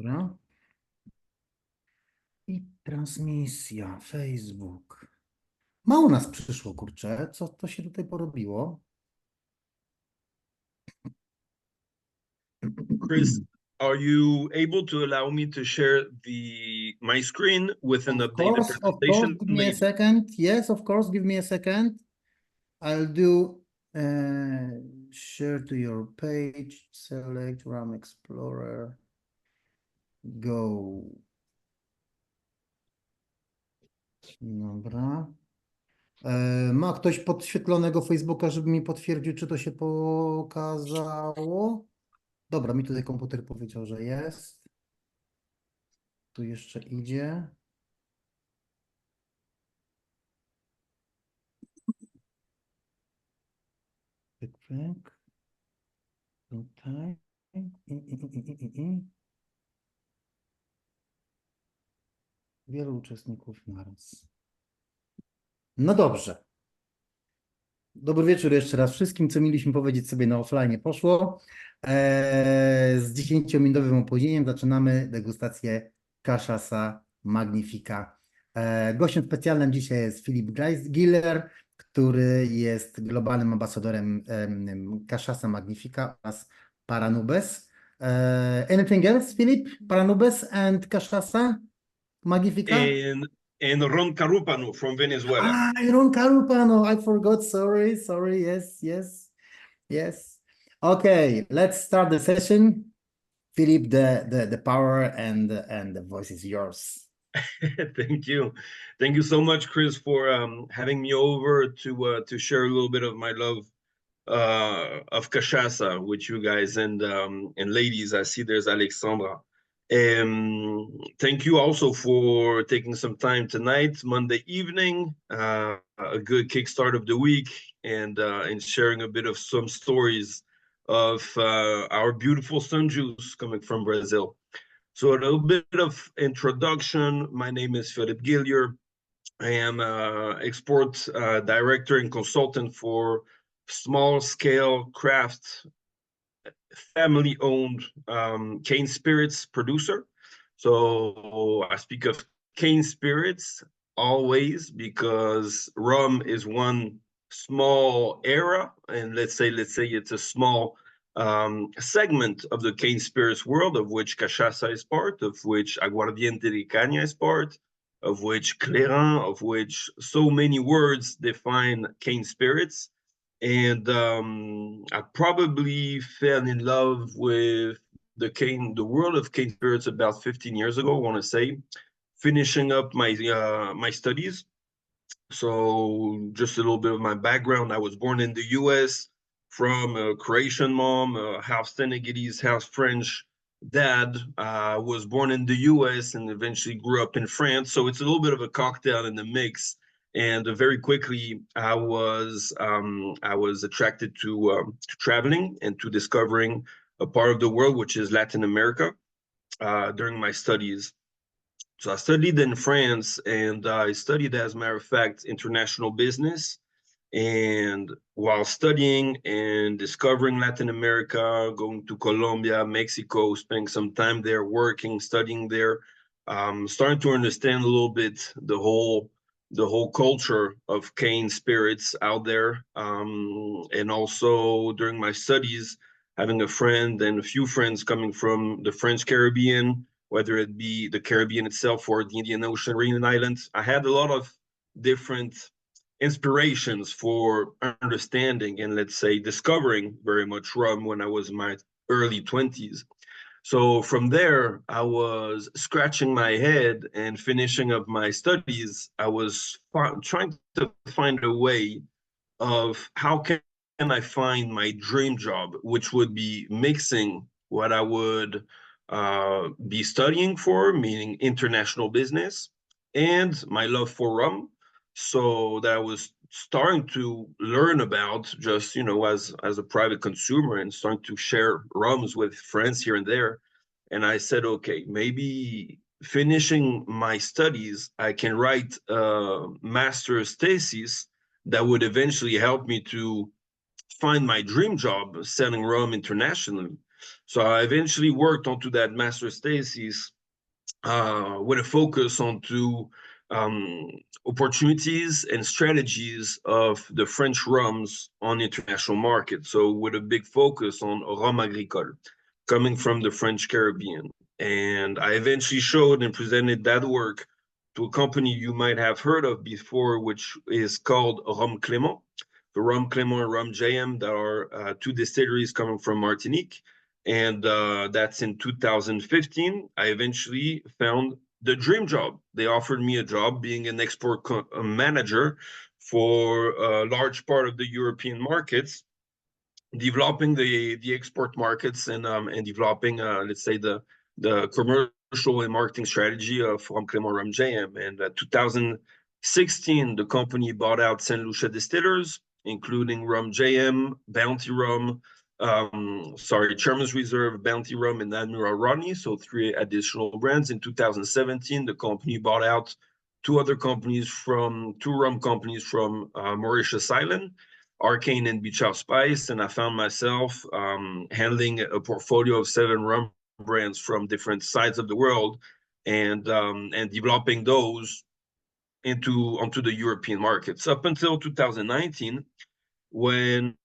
Dobra. I transmisja, Facebook. Mało nas przyszło, kurczę. Co to się tutaj porobiło? Chris, are you able to allow me to share my screen with an updated Of course, presentation? give me a second. Yes, of course, give me a second. I'll do share to your page, select RAM Explorer, go. Dobra. Ma ktoś podświetlonego Facebooka, żeby mi potwierdził, czy to się pokazało? Dobra, mi tutaj komputer powiedział, że jest. Tu jeszcze idzie. Pyk, pyk. Tutaj. Wielu uczestników naraz. No dobrze. Dobry wieczór jeszcze raz wszystkim, co mieliśmy powiedzieć sobie na offline poszło. Z 10-minutowym opóźnieniem zaczynamy degustację Cachaça Magnifica. Gościem specjalnym dzisiaj jest Filip Giller, który jest globalnym ambasadorem Cachaça Magnifica oraz Paranubes. Anything else, Filip? Paranubes and Cachaça Magnifica? And Ron Carúpano from Venezuela. Ron Carúpano, I forgot, sorry, yes. Okay, let's start the session. Philip, the power and the voice is yours. Thank you so much, Chris, for having me over to share a little bit of my love of cachaça with you guys and ladies. I see there's Alexandra. Thank you also for taking some time tonight, Monday evening, a good kickstart of the week, and sharing a bit of some stories of our beautiful sun juice coming from Brazil. So a little bit of introduction. My name is Philip Gillier. I am export director and consultant for small-scale craft family-owned cane spirits producer. So I speak of cane spirits always because rum is one small era, and let's say it's a small segment of the cane spirits world, of which cachaça is part, of which aguardiente de caña is part, of which clairin, of which so many words define cane spirits. And I probably fell in love with the world of cane spirits about 15 years ago, I want to say, finishing up my studies. So just a little bit of my background. I was born in the US from a Croatian mom, half Senegalese, half French dad. Was born in the US and eventually grew up in France. So it's a little bit of a cocktail in the mix. And very quickly, I was attracted to traveling and to discovering a part of the world, which is Latin America, during my studies. So I studied in France, and I studied, as a matter of fact, international business. And while studying and discovering Latin America, going to Colombia, Mexico, spending some time there, working, studying there, starting to understand a little bit the whole culture of cane spirits out there. And also during my studies, having a friend and a few friends coming from the French Caribbean, whether it be the Caribbean itself or the Indian Ocean, Mariana Islands. I had a lot of different inspirations for understanding and, let's say, discovering very much rum when I was in my early 20s. So from there, I was scratching my head and finishing up my studies. I was trying to find a way of how can I find my dream job, which would be mixing what I would be studying for, meaning international business, and my love for rum. So that I was starting to learn about, just, as a private consumer, and starting to share rums with friends here and there. And I said, okay, maybe finishing my studies, I can write a master's thesis that would eventually help me to find my dream job selling rum internationally. So I eventually worked onto that master's thesis with a focus onto opportunities and strategies of the French rums on international markets. So with a big focus on rhum agricole, coming from the French Caribbean. And I eventually showed and presented that work to a company you might have heard of before, which is called Rhum Clément. The Rhum Clément and Rhum JM, that are two distilleries coming from Martinique. And that's in 2015. I eventually found the dream job. They offered me a job being an export manager for a large part of the European markets, developing the export markets and developing let's say the commercial and marketing strategy of Rhum Clément Rhum JM. And 2016, the company bought out Saint Lucia Distillers, including Rhum JM, Bounty Rum, Chairman's Reserve, Bounty Rum, and Admiral Rodney, so 3 additional brands. In 2017, the company bought out 2 rum companies from Mauritius Island, Arcane and Beach House Spice, and I found myself handling a portfolio of 7 rum brands from different sides of the world, and developing those onto the European markets up until 2019, when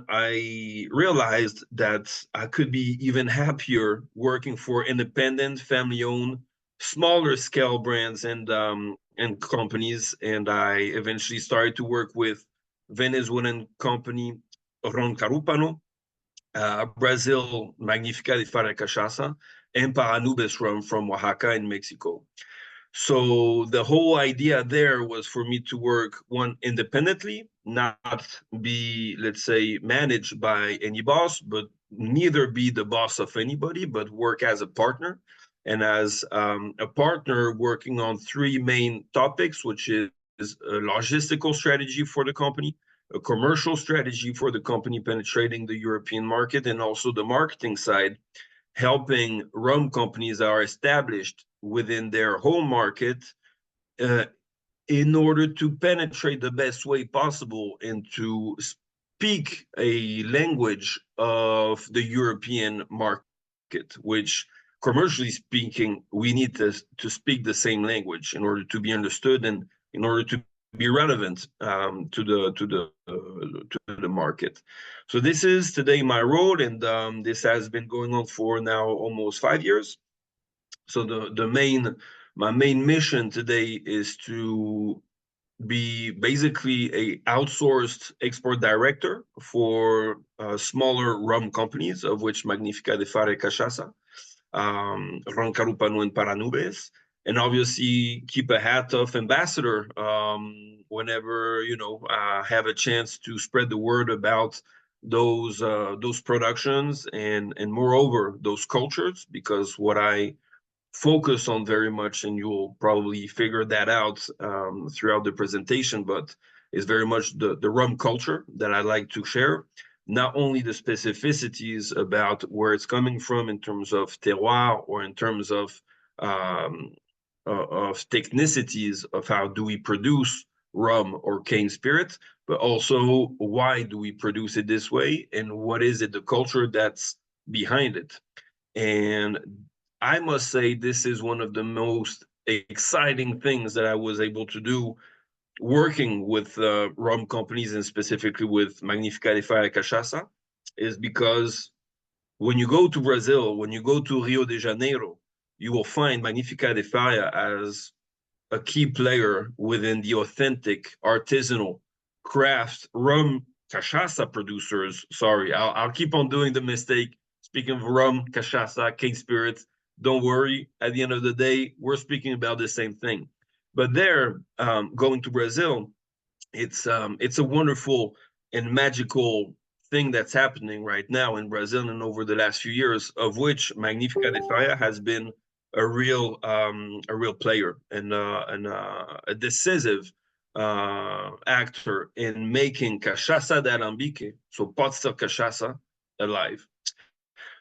I realized that I could be even happier working for independent, family-owned, smaller scale brands and companies. And I eventually started to work with Venezuelan company Ron Carúpano, Brazil Magnifica de Fara Cachaça, and Paranubes rum from Oaxaca in Mexico. So the whole idea there was for me to work independently, not be, let's say, managed by any boss, but neither be the boss of anybody, but work as a partner. And as a partner working on 3 main topics, which is a logistical strategy for the company, a commercial strategy for the company penetrating the European market, and also the marketing side, helping rum companies that are established within their home market in order to penetrate the best way possible and to speak a language of the European market, which, commercially speaking, we need to speak the same language in order to be understood and in order to be relevant to the market. So this is today my role, and this has been going on for now almost 5 years. So my main mission today is to be basically a outsourced export director for smaller rum companies, of which Magnifica de Fara Cachaça, Ron Carúpano and Paranubes, and obviously keep a hat of ambassador whenever I have a chance to spread the word about those productions and moreover those cultures, because what I focus on very much, and you'll probably figure that out throughout the presentation, but is very much the rum culture that I like to share. Not only the specificities about where it's coming from in terms of terroir or in terms of technicities of how do we produce rum or cane spirit, but also why do we produce it this way and what is it, the culture that's behind it. And I must say this is one of the most exciting things that I was able to do working with rum companies, and specifically with Magnifica de Fara Cachaça, is because when you go to Brazil, when you go to Rio de Janeiro, you will find Magnifica de Fara as a key player within the authentic, artisanal, craft rum cachaça producers. Sorry, I'll keep on doing the mistake. Speaking of rum, cachaça, cane spirits, don't worry. At the end of the day, we're speaking about the same thing. But there, going to Brazil, it's a wonderful and magical thing that's happening right now in Brazil and over the last few years, of which Magnifica de Fara has been a real player and a decisive actor in making cachaça de alambique, so pot still cachaça, alive.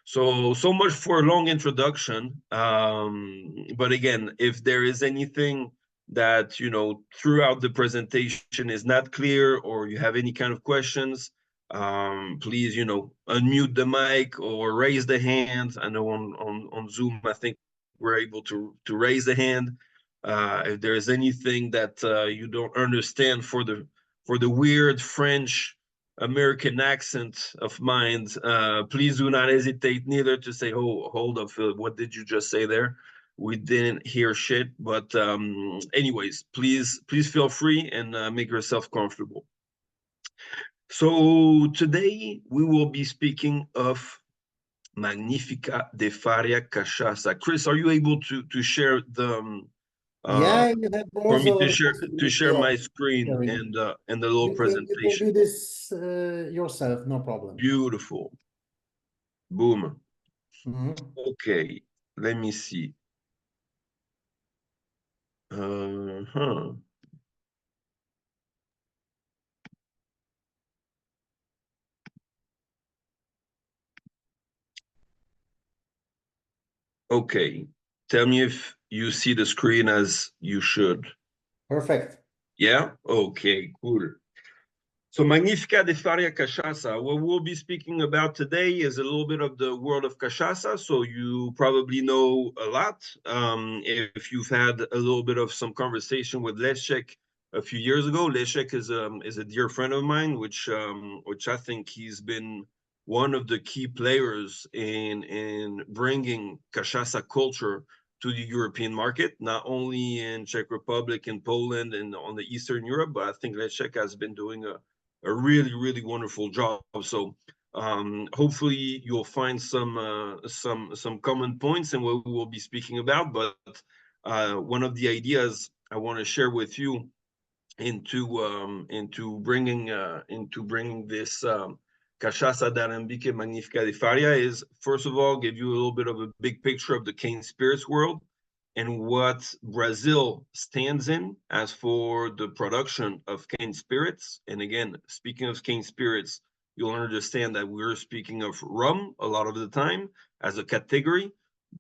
So much for a long introduction. But again, if there is anything that throughout the presentation is not clear, or you have any kind of questions, please, unmute the mic or raise the hand. I know on Zoom, I think we're able to raise the hand. If there is anything that you don't understand for the weird French American accent of mine, please do not hesitate neither to say, "Oh, hold up, Philip, what did you just say there? We didn't hear shit." But anyways, please feel free and make yourself comfortable. So today we will be speaking of Magnifica de Faria Cachaça. Chris, are you able to share the Yeah, you have for me also to the share possibility of my screen sharing. and the little You can presentation? do this yourself, no problem. Beautiful. Boom. Mhm. Okay, let me see. Uh-huh. Okay. Tell me if you see the screen as you should. Perfect. Yeah? Okay, cool. So Magnifica de Faria Cachaça, what we'll be speaking about today is a little bit of the world of cachaça. So you probably know a lot. If you've had a little bit of some conversation with Leszek a few years ago, Leszek is a dear friend of mine, which I think he's been one of the key players in bringing cachaça culture to the European market, not only in Czech Republic and Poland and on the Eastern Europe, but I think Leszek has been doing a really, really wonderful job. So hopefully you'll find some common points in what we will be speaking about. But one of the ideas I want to share with you into bringing this Cachaça d'Alambique Magnifica de Faria is, first of all, give you a little bit of a big picture of the cane spirits world and what Brazil stands in as for the production of cane spirits. And again, speaking of cane spirits, you'll understand that we're speaking of rum a lot of the time as a category,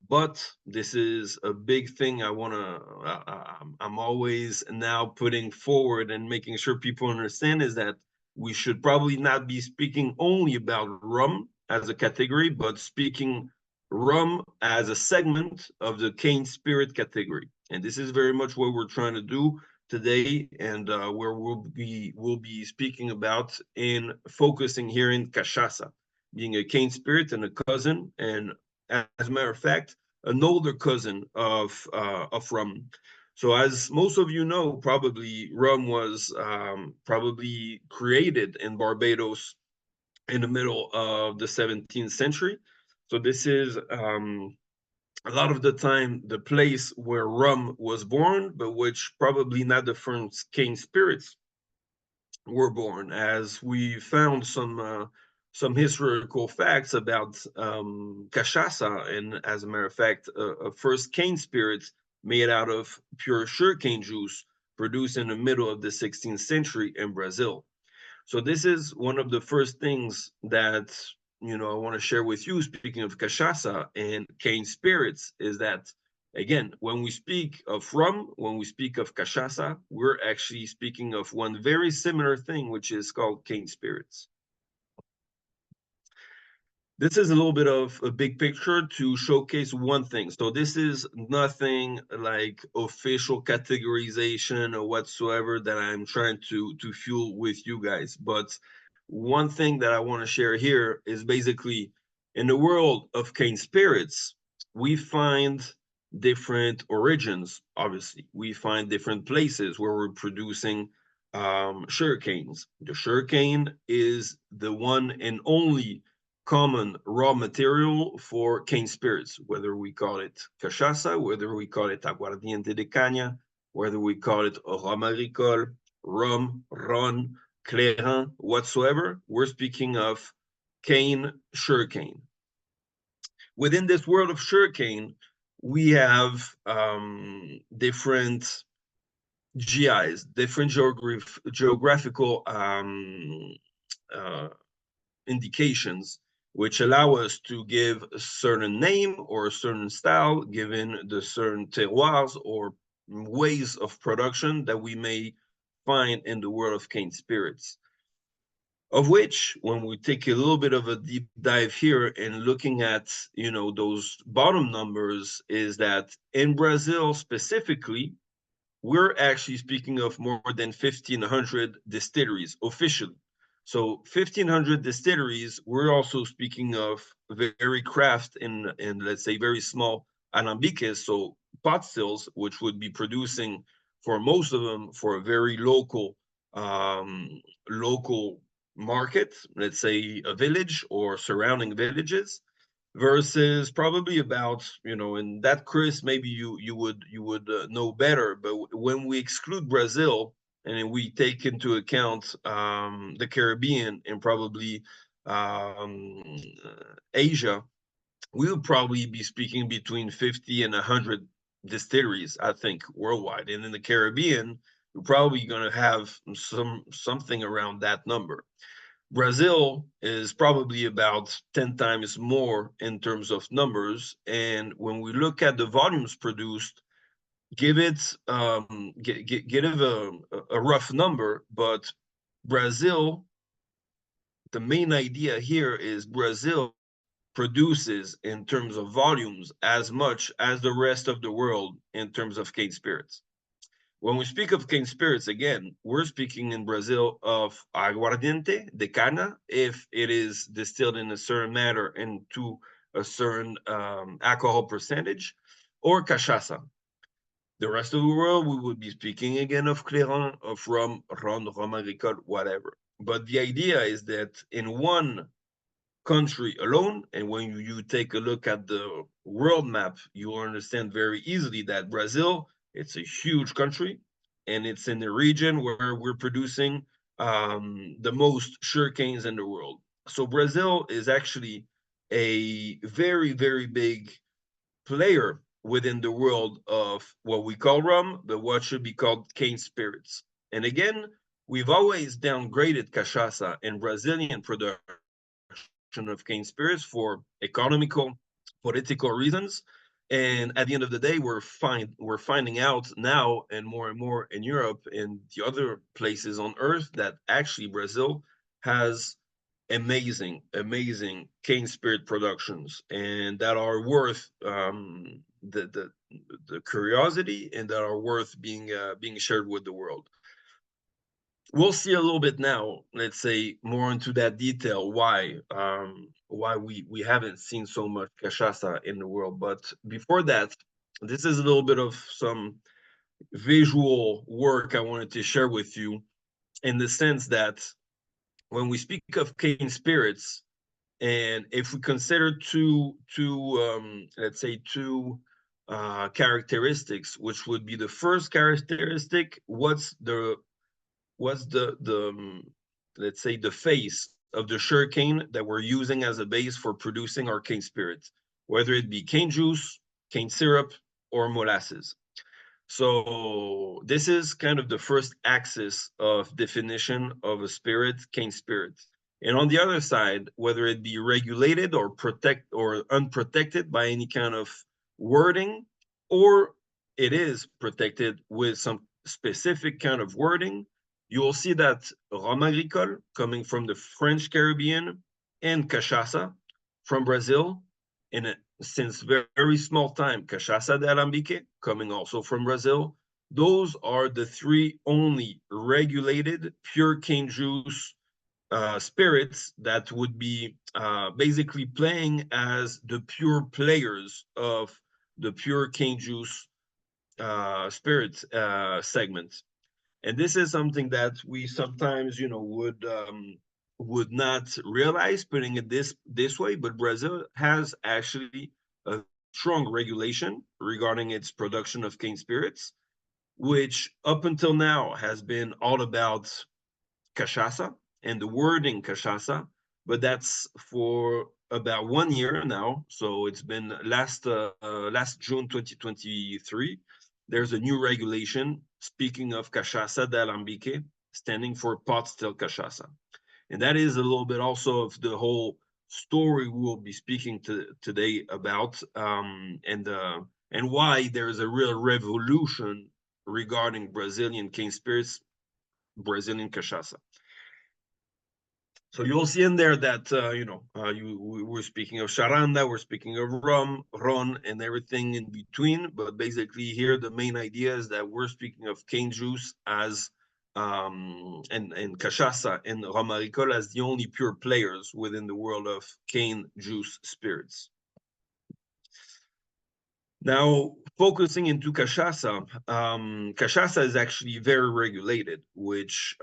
but this is a big thing I'm always now putting forward and making sure people understand is that we should probably not be speaking only about rum as a category, but speaking rum as a segment of the cane spirit category. And this is very much what we're trying to do today, and where we'll be speaking about in focusing here in cachaça, being a cane spirit and a cousin, and as a matter of fact, an older cousin of rum. So, as most of you know, probably rum was probably created in Barbados in the middle of the 17th century. So this is a lot of the time the place where rum was born, but which probably not the first cane spirits were born, as we found some historical facts about cachaça, and as a matter of fact, a first cane spirits made out of pure sugarcane juice produced in the middle of the 16th century in Brazil. So this is one of the first things that I want to share with you. Speaking of cachaça and cane spirits, is that again, when we speak of rum, when we speak of cachaça, we're actually speaking of one very similar thing, which is called cane spirits. This is a little bit of a big picture to showcase one thing. So this is nothing like official categorization or whatsoever that I'm trying to fuel with you guys. But one thing that I want to share here is basically in the world of cane spirits, we find different origins. Obviously, we find different places where we're producing sugar canes. The sugar cane is the one and only common raw material for cane spirits, whether we call it cachaça, whether we call it aguardiente de caña, whether we call it rhum agricole, rum, ron, clairin, whatsoever. We're speaking of cane, sugarcane. Within this world of sugarcane, we have different GIs, different geographical indications, which allow us to give a certain name or a certain style given the certain terroirs or ways of production that we may find in the world of cane spirits. of which, when we take a little bit of a deep dive here and looking at, you know, those bottom numbers, is that in Brazil specifically, we're actually speaking of more than 1,500 distilleries officially. So 1,500 distilleries, we're also speaking of very craft and let's say very small alambiques, so pot stills, which would be producing for most of them for a very local market, let's say a village or surrounding villages, versus probably about, you know, in that, Chris, maybe you would know better, but when we exclude Brazil and we take into account the Caribbean and probably um, Asia, we would probably be speaking between 50 and 100 distilleries, I think, worldwide. And in the Caribbean, we're probably going to have something around that number. Brazil is probably about 10 times more in terms of numbers. And when we look at the volumes produced, give it a rough number, but Brazil, the main idea here is Brazil produces in terms of volumes as much as the rest of the world in terms of cane spirits. When we speak of cane spirits, again, we're speaking in Brazil of aguardiente de cana, if it is distilled in a certain manner into a certain alcohol percentage, or cachaça. The rest of the world, we would be speaking again of clairon, of rum, rum agricole, whatever. But the idea is that in one country alone, and when you take a look at the world map, you will understand very easily that Brazil, it's a huge country, and it's in the region where we're producing the most sugarcanes in the world. So Brazil is actually a very, very big player within the world of what we call rum, but what should be called cane spirits. And again, we've always downgraded cachaça and Brazilian production of cane spirits for economical, political reasons. And at the end of the day, we're finding out now and more in Europe and the other places on Earth that actually Brazil has amazing cane spirit productions, and that are worth the curiosity, and that are worth being shared with the world. We'll see a little bit now, let's say, more into that detail, why we haven't seen so much cachaça in the world. But before that, this is a little bit of some visual work I wanted to share with you, in the sense that when we speak of cane spirits, and if we consider let's say two characteristics, which would be the first characteristic, what's the let's say the face of the sugarcane that we're using as a base for producing our cane spirits, whether it be cane juice, cane syrup, or molasses. So this is kind of the first axis of definition of a spirit, cane spirit. And on the other side, whether it be regulated or unprotected by any kind of wording, or it is protected with some specific kind of wording, you will see that rhum agricole, coming from the French Caribbean, and cachaça from Brazil, and since very small time, cachaça de alambique, coming also from Brazil. Those are the three only regulated pure cane juice spirits that would be basically playing as the pure players of the pure cane juice spirit segment. And this is something that we sometimes, you know, would not realize, putting it this way, but Brazil has actually a strong regulation regarding its production of cane spirits, which up until now has been all about cachaça and the wording cachaça, but that's for about 1 year now. So it's been last June 2023. There's a new regulation speaking of cachaça de alambique, standing for pot still cachaça. And that is a little bit also of the whole story we will be speaking today about, and why there's a real revolution regarding Brazilian cane spirits, Brazilian cachaça. So you'll see in there that, we're speaking of charanda, we're speaking of rum, ron, and everything in between. But basically here, the main idea is that we're speaking of cane juice as, and cachaça and rum agricole as the only pure players within the world of cane juice spirits. Now, focusing into cachaça, cachaça is actually very regulated, which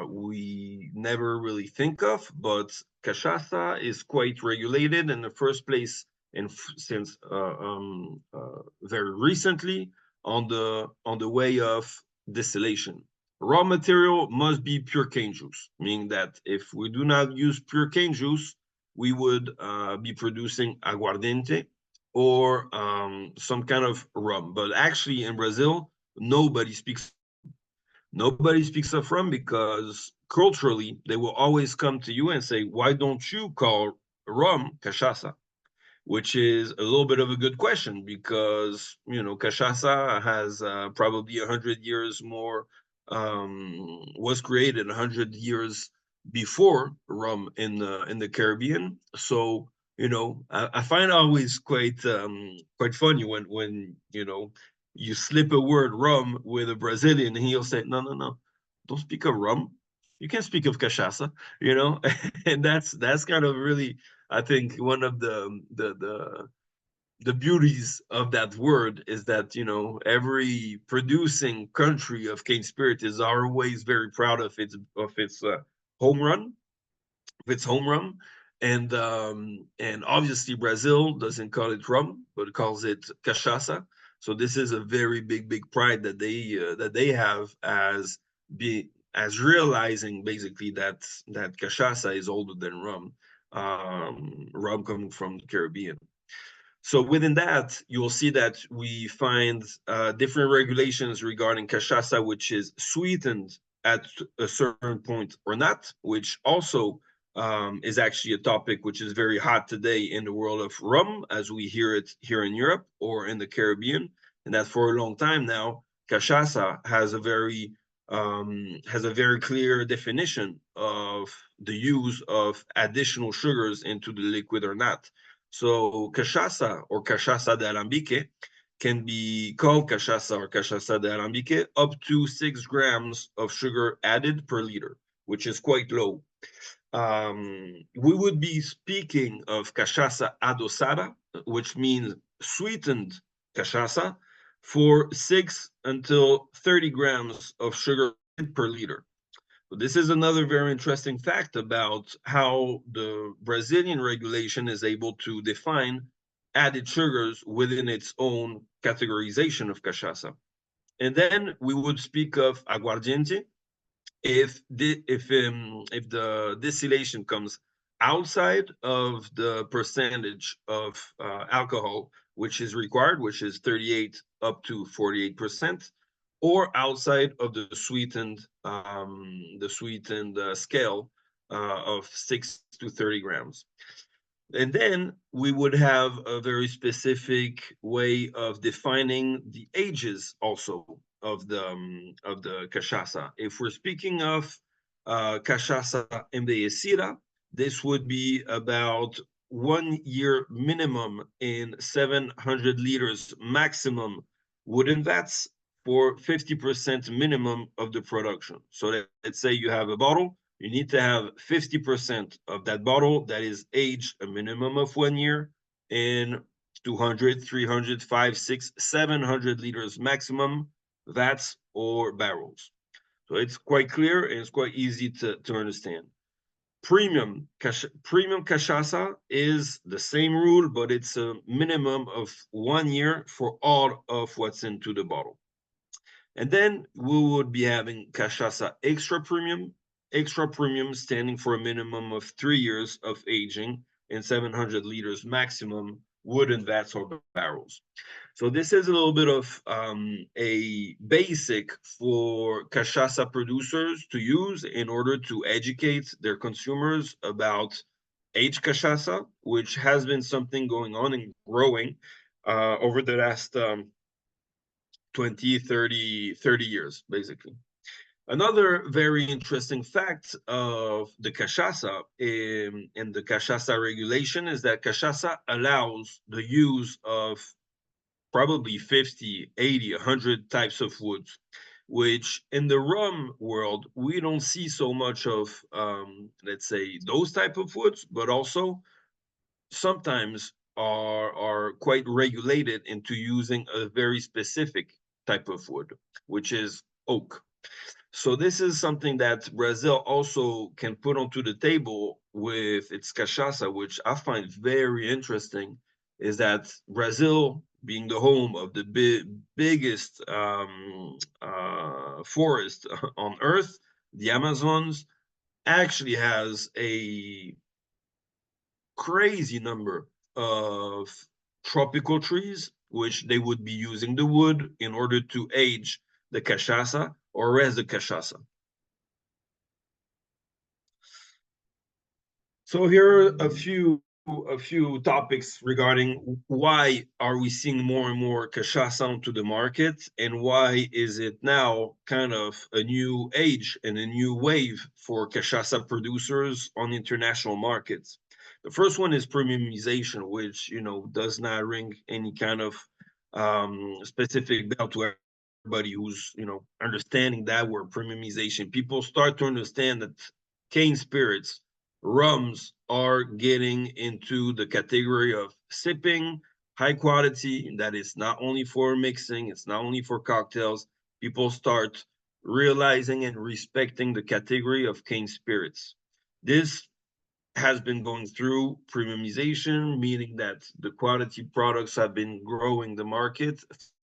we never really think of, but cachaça is quite regulated in the first place, and since very recently on the way of distillation. Raw material must be pure cane juice, meaning that if we do not use pure cane juice, we would be producing aguardiente, or some kind of rum. But actually in Brazil, nobody speaks of rum, because culturally they will always come to you and say, why don't you call rum cachaça? Which is a little bit of a good question, because cachaça has probably 100 years more, was created 100 years before rum in the Caribbean. So I find it always quite funny when you slip a word rum with a Brazilian, and he'll say, no, don't speak of rum, you can speak of cachaça, and that's kind of really, I think, one of the beauties of that word is that every producing country of cane spirit is always very proud of its home run, and obviously Brazil doesn't call it rum, but calls it cachaça. So this is a very big pride that they have as realizing basically that cachaça is older than rum, rum coming from the Caribbean. So within that, you'll see that we find different regulations regarding cachaça, which is sweetened at a certain point or not, which also is actually a topic which is very hot today in the world of rum, as we hear it here in Europe or in the Caribbean, and that for a long time now, cachaça has a very clear definition of the use of additional sugars into the liquid or not. So cachaça or cachaça de alambique can be called cachaça or cachaça de alambique up to 6 grams of sugar added per liter, which is quite low. We would be speaking of cachaça adosada, which means sweetened cachaça, for 6 until 30 grams of sugar per liter. This is another very interesting fact about how the Brazilian regulation is able to define added sugars within its own categorization of cachaça. And then we would speak of aguardiente if the distillation comes outside of the percentage of alcohol which is required, which is 38 up to 48%, or outside of the sweetened scale of 6 to 30 grams. And then we would have a very specific way of defining the ages also of the cachaça. If we're speaking of cachaça envejecida, this would be about 1 year minimum in 700 liters maximum wooden vats for 50% minimum of the production. So let's say you have a bottle, you need to have 50% of that bottle that is aged a minimum of 1 year in 200, 300, 5, 6, 700 liters maximum vats or barrels. So it's quite clear and it's quite easy to understand. Premium cachaça is the same rule, but it's a minimum of 1 year for all of what's into the bottle. And then we would be having cachaça extra premium standing for a minimum of 3 years of aging in 700 liters maximum wooden vats or barrels. So this is a little bit of a basic for cachaça producers to use in order to educate their consumers about aged cachaça, which has been something going on and growing over the last 20, 30 years, basically. Another very interesting fact of the cachaça and the cachaça regulation is that cachaça allows the use of probably 50, 80, 100 types of woods, which in the rum world, we don't see so much of, let's say, those type of woods, but also sometimes are quite regulated into using a very specific type of wood, which is oak. So this is something that Brazil also can put onto the table with its cachaça, which I find very interesting, is that Brazil, being the home of the biggest forest on Earth, the Amazons, actually has a crazy number of tropical trees, which they would be using the wood in order to age the cachaça or raise the cachaça. So here are a few topics regarding why are we seeing more and more cachaça onto the market, and why is it now kind of a new age and a new wave for cachaça producers on international markets. The first one is premiumization, which does not ring any kind of specific bell to everybody who's understanding that word premiumization. People start to understand that cane spirits, rums are getting into the category of sipping, high quality. That is not only for mixing, it's not only for cocktails. People start realizing and respecting the category of cane spirits. This has been going through premiumization, meaning that the quality products have been growing the market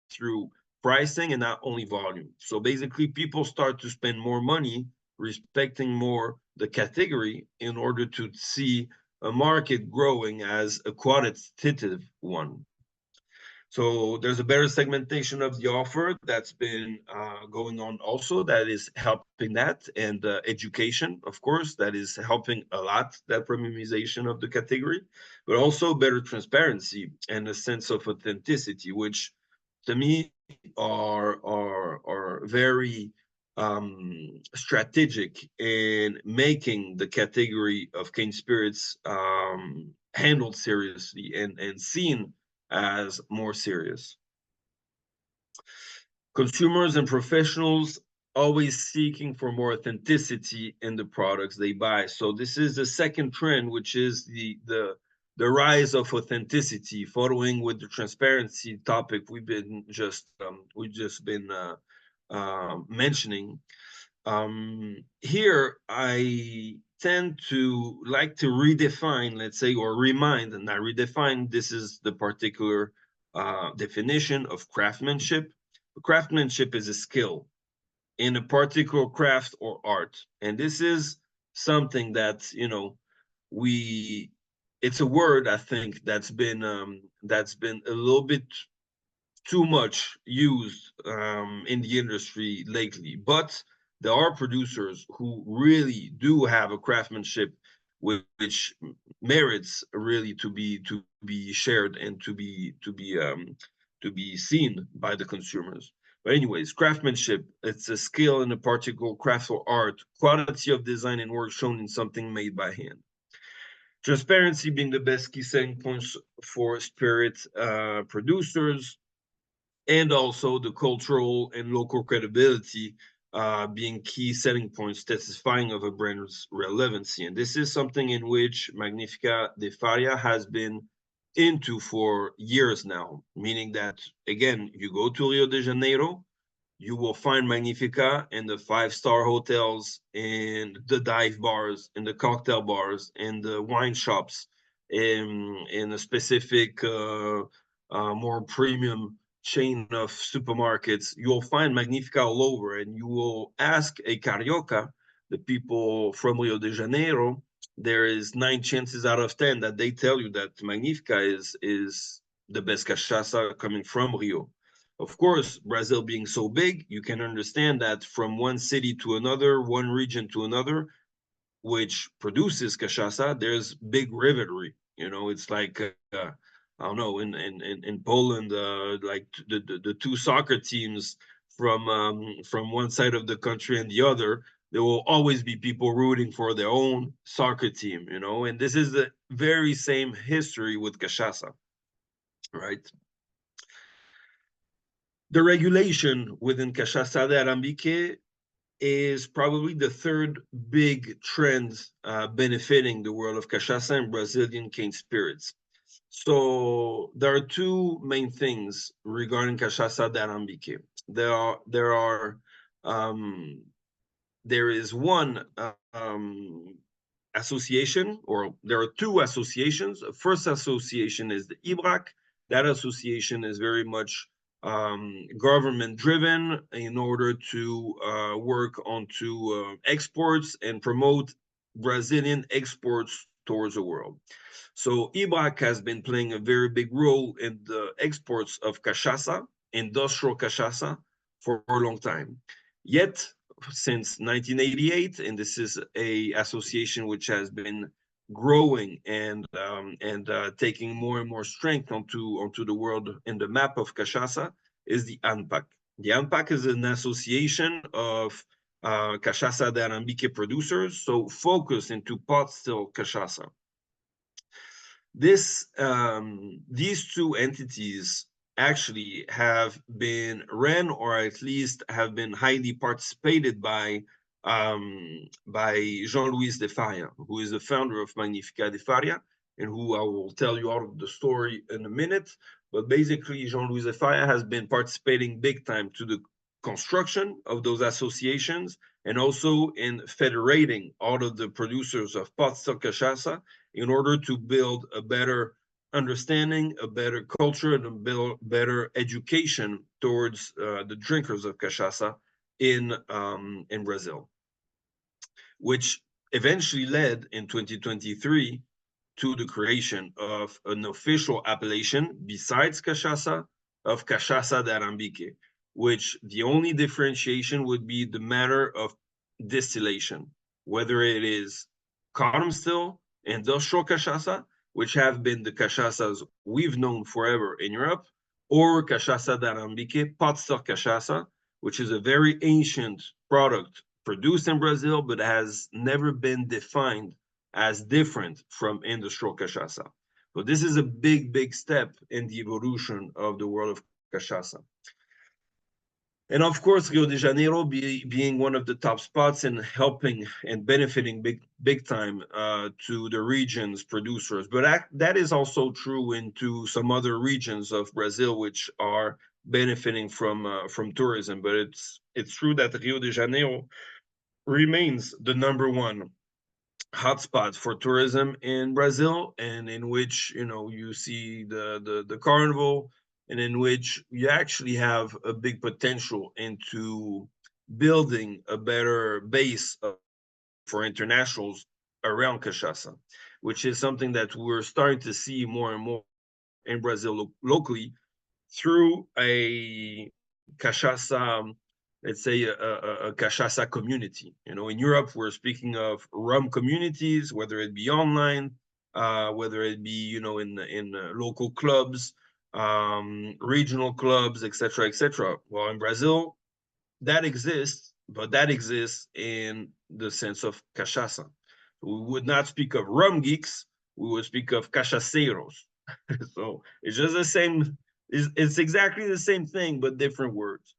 through pricing and not only volume. So basically, people start to spend more money, respecting more the category in order to see a market growing as a qualitative one. So there's a better segmentation of the offer that's been going on also, that is helping that, and education, of course, that is helping a lot, that premiumization of the category, but also better transparency and a sense of authenticity, which to me are very strategic in making the category of cane spirits handled seriously and seen as more serious. Consumers and professionals always seeking for more authenticity in the products they buy. So this is the second trend, which is the rise of authenticity, following with the transparency topic we've just been mentioning. Here, I tend to like to redefine, let's say, or remind, and not redefine, this is the particular definition of craftsmanship. Craftsmanship is a skill in a particular craft or art. And this is something that, it's a word, I think, that's been a little bit too much used in the industry lately. But there are producers who really do have a craftsmanship which merits really to be shared and to be seen by the consumers. But anyways, craftsmanship, it's a skill in a particular craft or art, quality of design and work shown in something made by hand. Transparency being the best key selling points for spirit producers, and also the cultural and local credibility being key selling points testifying of a brand's relevancy. And this is something in which Magnifica de Faria has been into for years now, meaning that, again, you go to Rio de Janeiro, you will find Magnifica in the five-star hotels, in the dive bars, in the cocktail bars, in the wine shops, in a specific more premium chain of supermarkets. You'll find Magnifica all over, and you will ask a carioca, the people from Rio de Janeiro, there is 9 chances out of 10 that they tell you that Magnifica is the best cachaça coming from Rio. Of course, Brazil being so big, you can understand that from one city to another, one region to another, which produces cachaça, there's big rivalry. It's like I don't know, in Poland, like the two soccer teams from one side of the country and the other, there will always be people rooting for their own soccer team, you know, and this is the very same history with cachaça, right? The regulation within cachaça de Arambique is probably the third big trend benefiting the world of cachaça and Brazilian cane spirits. So there are two main things regarding cachaça de Arambique. There is one association, or there are two associations. The first association is the IBRAC. That association is very much government driven in order to work onto exports and promote Brazilian exports towards the world. So IBRAC has been playing a very big role in the exports of cachaça, industrial cachaça, for a long time. Yet, since 1988, and this is a association which has been growing and taking more and more strength onto the world in the map of cachaça, is the ANPAC. The ANPAC is an association of cachaça de Arambique producers, so focused into pot still cachaça. These two entities actually have been ran, or at least have been highly participated by Jean-Louis de Faria, who is the founder of Magnifica de Faria, and who I will tell you all of the story in a minute. But basically, Jean-Louis de Faria has been participating big time to the construction of those associations, and also in federating all of the producers of pot still cachaça in order to build a better understanding, a better culture, and a better education towards the drinkers of cachaça in Brazil, which eventually led in 2023 to the creation of an official appellation besides cachaça, of cachaça de Arambique, which the only differentiation would be the matter of distillation, whether it is column still, industrial cachaça, which have been the cachaças we've known forever in Europe, or cachaça de Arambique, pot still cachaça, which is a very ancient product produced in Brazil, but has never been defined as different from industrial cachaça. So this is a big, big step in the evolution of the world of cachaça. And of course, Rio de Janeiro being one of the top spots in helping and benefiting big time to the region's producers. But that is also true into some other regions of Brazil, which are benefiting from tourism. But it's true that Rio de Janeiro remains the #1 hotspot for tourism in Brazil, and in which, you know, you see the carnival, and in which you actually have a big potential into building a better base for internationals around cachaça, which is something that we're starting to see more and more in Brazil locally through a cachaça, let's say a cachaça community. You know, in Europe, we're speaking of rum communities, whether it be online, whether it be, you know, in local clubs, regional clubs, etc., etc. Well, in Brazil, that exists, but that exists in the sense of cachaça. We would not speak of rum geeks, we would speak of cachaceiros. So it's just the same, it's exactly the same thing, but different words.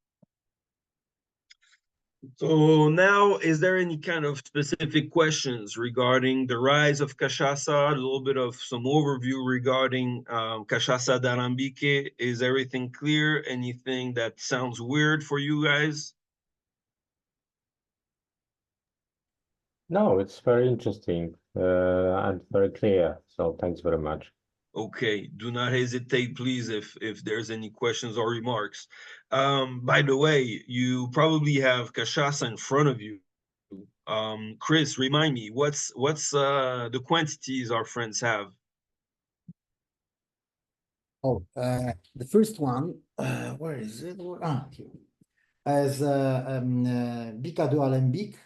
So now, is there any kind of specific questions regarding the rise of cachaça? A little bit of some overview regarding cachaça de Arambique. Is everything clear? Anything that sounds weird for you guys? No, it's very interesting and very clear. So thanks very much. Okay, do not hesitate, please, if there's any questions or remarks. By the way, you probably have cachaça in front of you. Chris, remind me, what's the quantities our friends have? Oh, the first one, where is it? Here. As Bica do Alambique.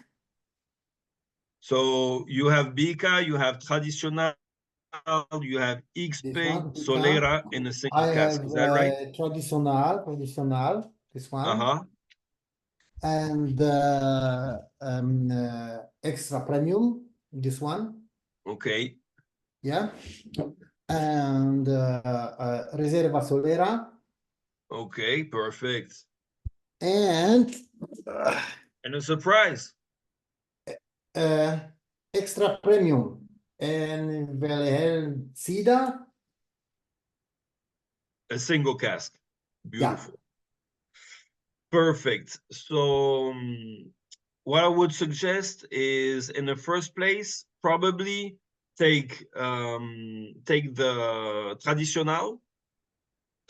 So you have Bica, you have Tradicional, you have XP, Solera in a single cask. Is that right? Tradicional, this one. Uh-huh. and extra premium, this one, Okay. yeah, and Reserva Solera, Okay, perfect. and And a surprise. extra premium, and Velhel Sida, A single cask. yeah. Beautiful. Perfect. So what I would suggest is, in the first place, probably take the traditional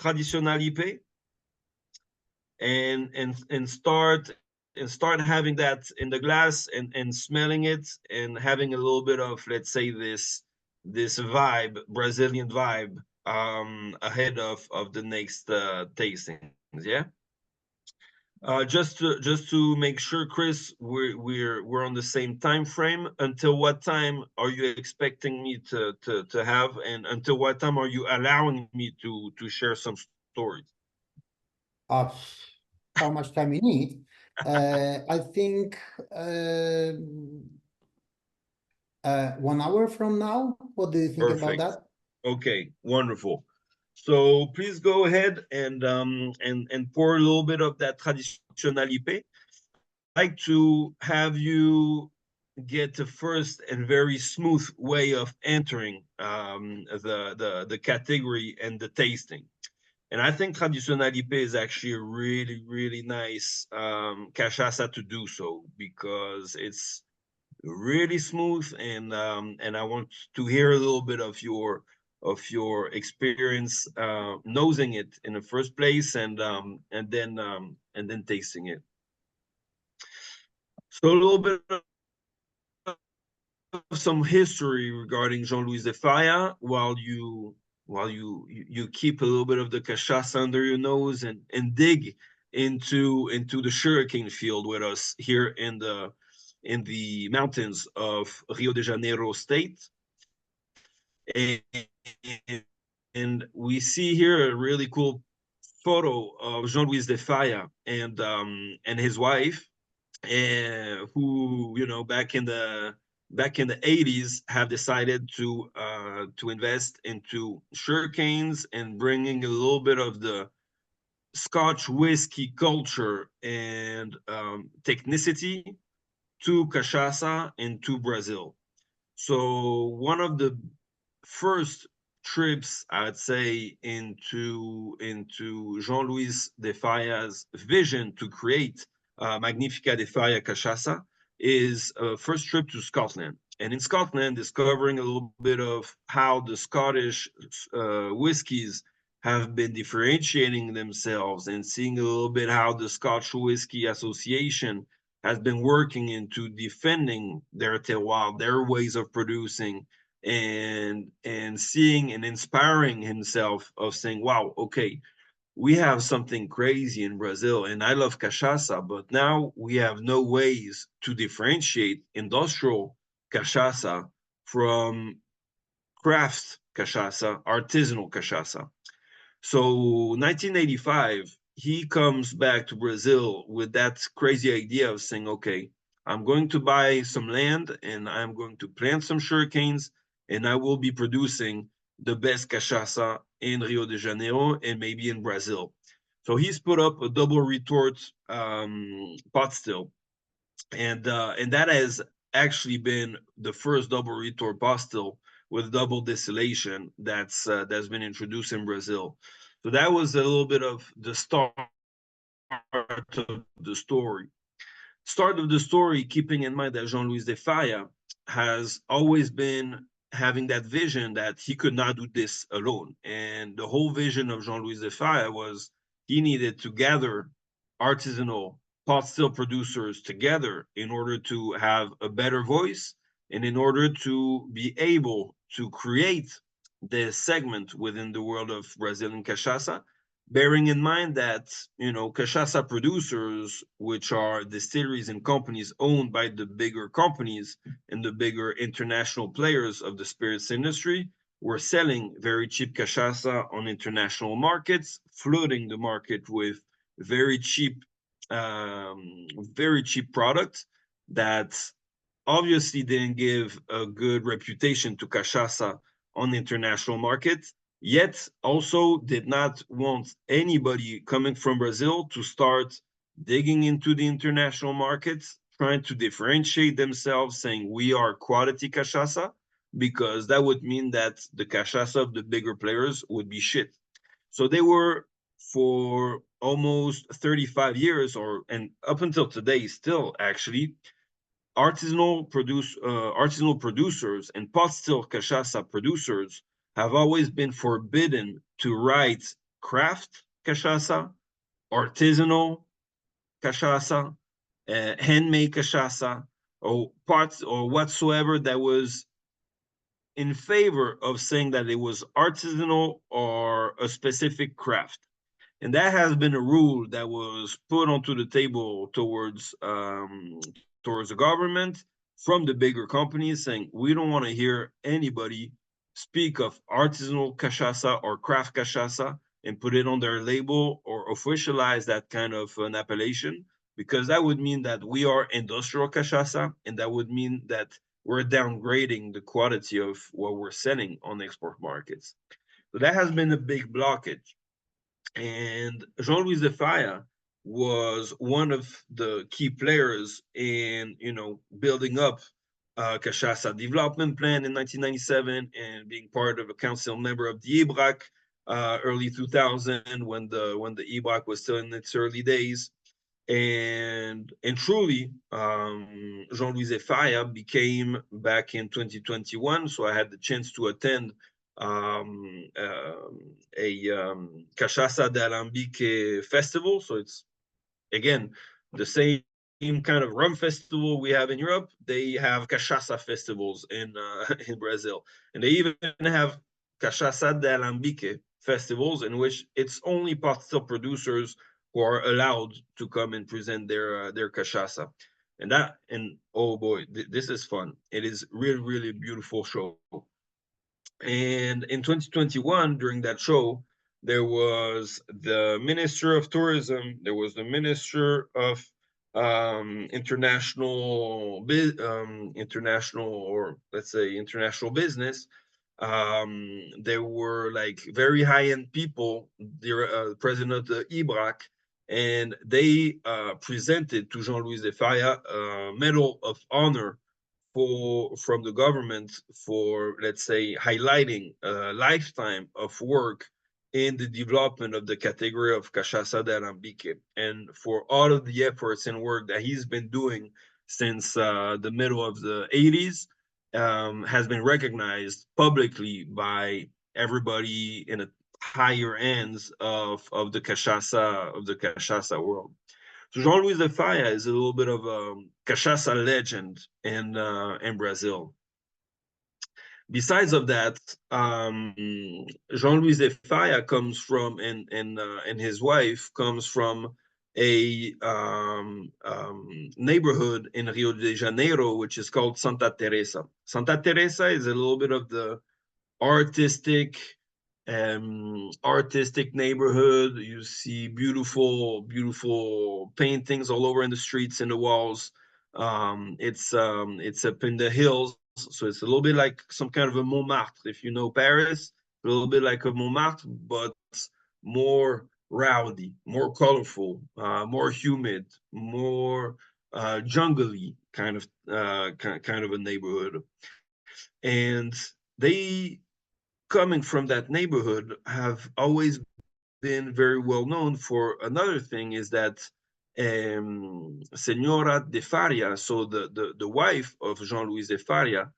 IP, and start having that in the glass, and smelling it, and having a little bit of, let's say, this vibe, Brazilian vibe, ahead of the next tastings. Yeah. Just to make sure, Chris, we're on the same time frame. Until what time are you expecting me to have, and until what time are you allowing me to share some stories? uh, how much time you need? I think 1 hour from now. What do you think about Perfect. that? Okay, wonderful. So please go ahead and pour a little bit of that traditional IP. I'd like to have you get a first and very smooth way of entering the category and the tasting. And I think traditional IP is actually a really, really nice cachaça to do so, because it's really smooth, and I want to hear a little bit of your experience nosing it in the first place, and then tasting it. So a little bit of some history regarding Jean-Louis de Falla, while you keep a little bit of the cachaça under your nose, and dig into the sugarcane field with us here in the mountains of Rio de Janeiro state. And, and we see here a really cool photo of Jean-Louis de Falla and his wife, who, back in the 80s, have decided to invest into sugarcanes, and bringing a little bit of the Scotch whiskey culture and technicity to cachaça and to Brazil. So one of the first trips, I'd say, into Jean-Louis de Falla's vision to create Magnifica de Falla Cachaça is a first trip to Scotland. And in Scotland, discovering a little bit of how the Scottish whiskies have been differentiating themselves, and seeing a little bit how the Scotch Whisky Association has been working into defending their terroir, their ways of producing, and seeing and inspiring himself of saying, wow, okay, we have something crazy in Brazil, and I love cachaça, but now we have no ways to differentiate industrial cachaça from craft cachaça, artisanal cachaça. So 1985, he comes back to Brazil with that crazy idea of saying, okay, I'm going to buy some land, and I'm going to plant some sugarcanes, and I will be producing the best cachaça in Rio de Janeiro and maybe in Brazil. So he's put up a double retort pot still, and that has actually been the first double retort pot still with double distillation that's been introduced in Brazil. So that was a little bit of the start of the story. Start of the story, keeping in mind that Jean-Louis de Falla has always been having that vision that he could not do this alone. And the whole vision of Jean-Louis de Falla was he needed to gather artisanal pot still producers together in order to have a better voice, and in order to be able to create this segment within the world of Brazilian cachaça, bearing in mind that, cachaça producers, which are distilleries and companies owned by the bigger companies and the bigger international players of the spirits industry, were selling very cheap cachaça on international markets, flooding the market with very cheap very cheap product that obviously didn't give a good reputation to cachaça on the international market, yet also did not want anybody coming from Brazil to start digging into the international markets, trying to differentiate themselves, saying we are quality cachaça, because that would mean that the cachaça of the bigger players would be shit. So they were, for almost 35 years, and up until today still actually, artisanal producers and pot still cachaça producers have always been forbidden to write craft cachaça, artisanal cachaça, handmade cachaça, or parts or whatsoever that was in favor of saying that it was artisanal or a specific craft. And that has been a rule that was put onto the table towards the government from the bigger companies, saying we don't want to hear anybody speak of artisanal cachaça or craft cachaça and put it on their label or officialize that kind of an appellation, because that would mean that we are industrial cachaça, and that would mean that we're downgrading the quality of what we're selling on export markets. So that has been a big blockage. And Jean-Louis Zephyr was one of the key players in, building up Cachaça Development Plan in 1997 and being part of a council member of the IBRAC early 2000 when the IBRAC was still in its early days. And truly, Jean-Louis Zephyr became, back in 2021, so I had the chance to attend a Cachaça de Alambique festival. So it's, again, the same kind of rum festival we have in Europe. They have Cachaça festivals in Brazil. And they even have Cachaça de Alambique festivals in which it's only pot still producers who are allowed to come and present their cachaça. And oh boy, this is fun. It is really, really beautiful show. And in 2021, during that show, there was the Minister of Tourism, there was the Minister of international or let's say international business. There were like very high-end people, the president of the IBRAC, and they presented to Jean-Louis Zephyr a Medal of Honor from the government for, let's say, highlighting a lifetime of work in the development of the category of Cachaça de Alambique, and for all of the efforts and work that he's been doing since the middle of the 80s, has been recognized publicly by everybody in a higher ends of the cachaça world. So Jean-Louis Zephyr is a little bit of a cachaça legend in Brazil. Besides of that, Jean-Louis Zephyr comes from, and his wife comes from a neighborhood in Rio de Janeiro, which is called Santa Teresa. Santa Teresa is a little bit of the artistic neighborhood. You see beautiful paintings all over in the streets and the walls. It's up in the hills, so it's a little bit like some kind of a Montmartre, if you know Paris, a little bit like a Montmartre, but more rowdy, more colorful, more humid, more jungly kind of a neighborhood. And they, coming from that neighborhood, have always been very well known for another thing, is that Senora de Faria, so the wife of Jean-Louis Zephyr,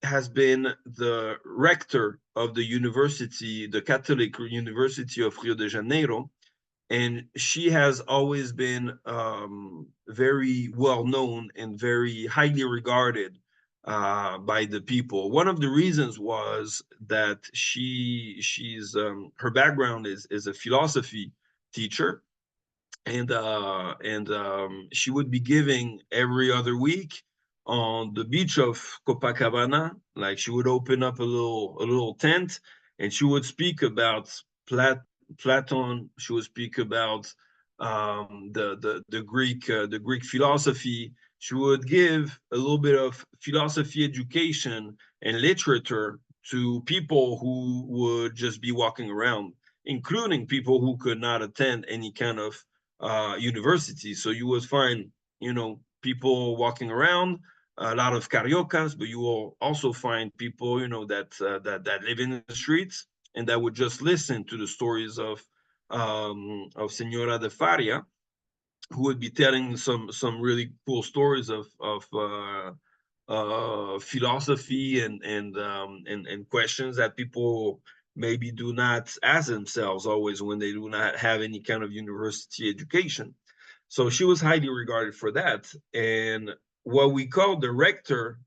has been the rector of the university, the Catholic University of Rio de Janeiro, and she has always been very well known and very highly regarded by the people. One of the reasons was that she's her background is a philosophy teacher, and she would be giving every other week on the beach of Copacabana. Like, she would open up a little tent, and she would speak about Platon. She would speak about the Greek philosophy. She would give a little bit of philosophy education and literature to people who would just be walking around, including people who could not attend any kind of university. So you would find, people walking around, a lot of cariocas, but you will also find people, that live in the streets and that would just listen to the stories of Senora de Faria, who would be telling some really cool stories of philosophy and questions that people maybe do not ask themselves always when they do not have any kind of university education. So she was highly regarded for that. And what we call the rector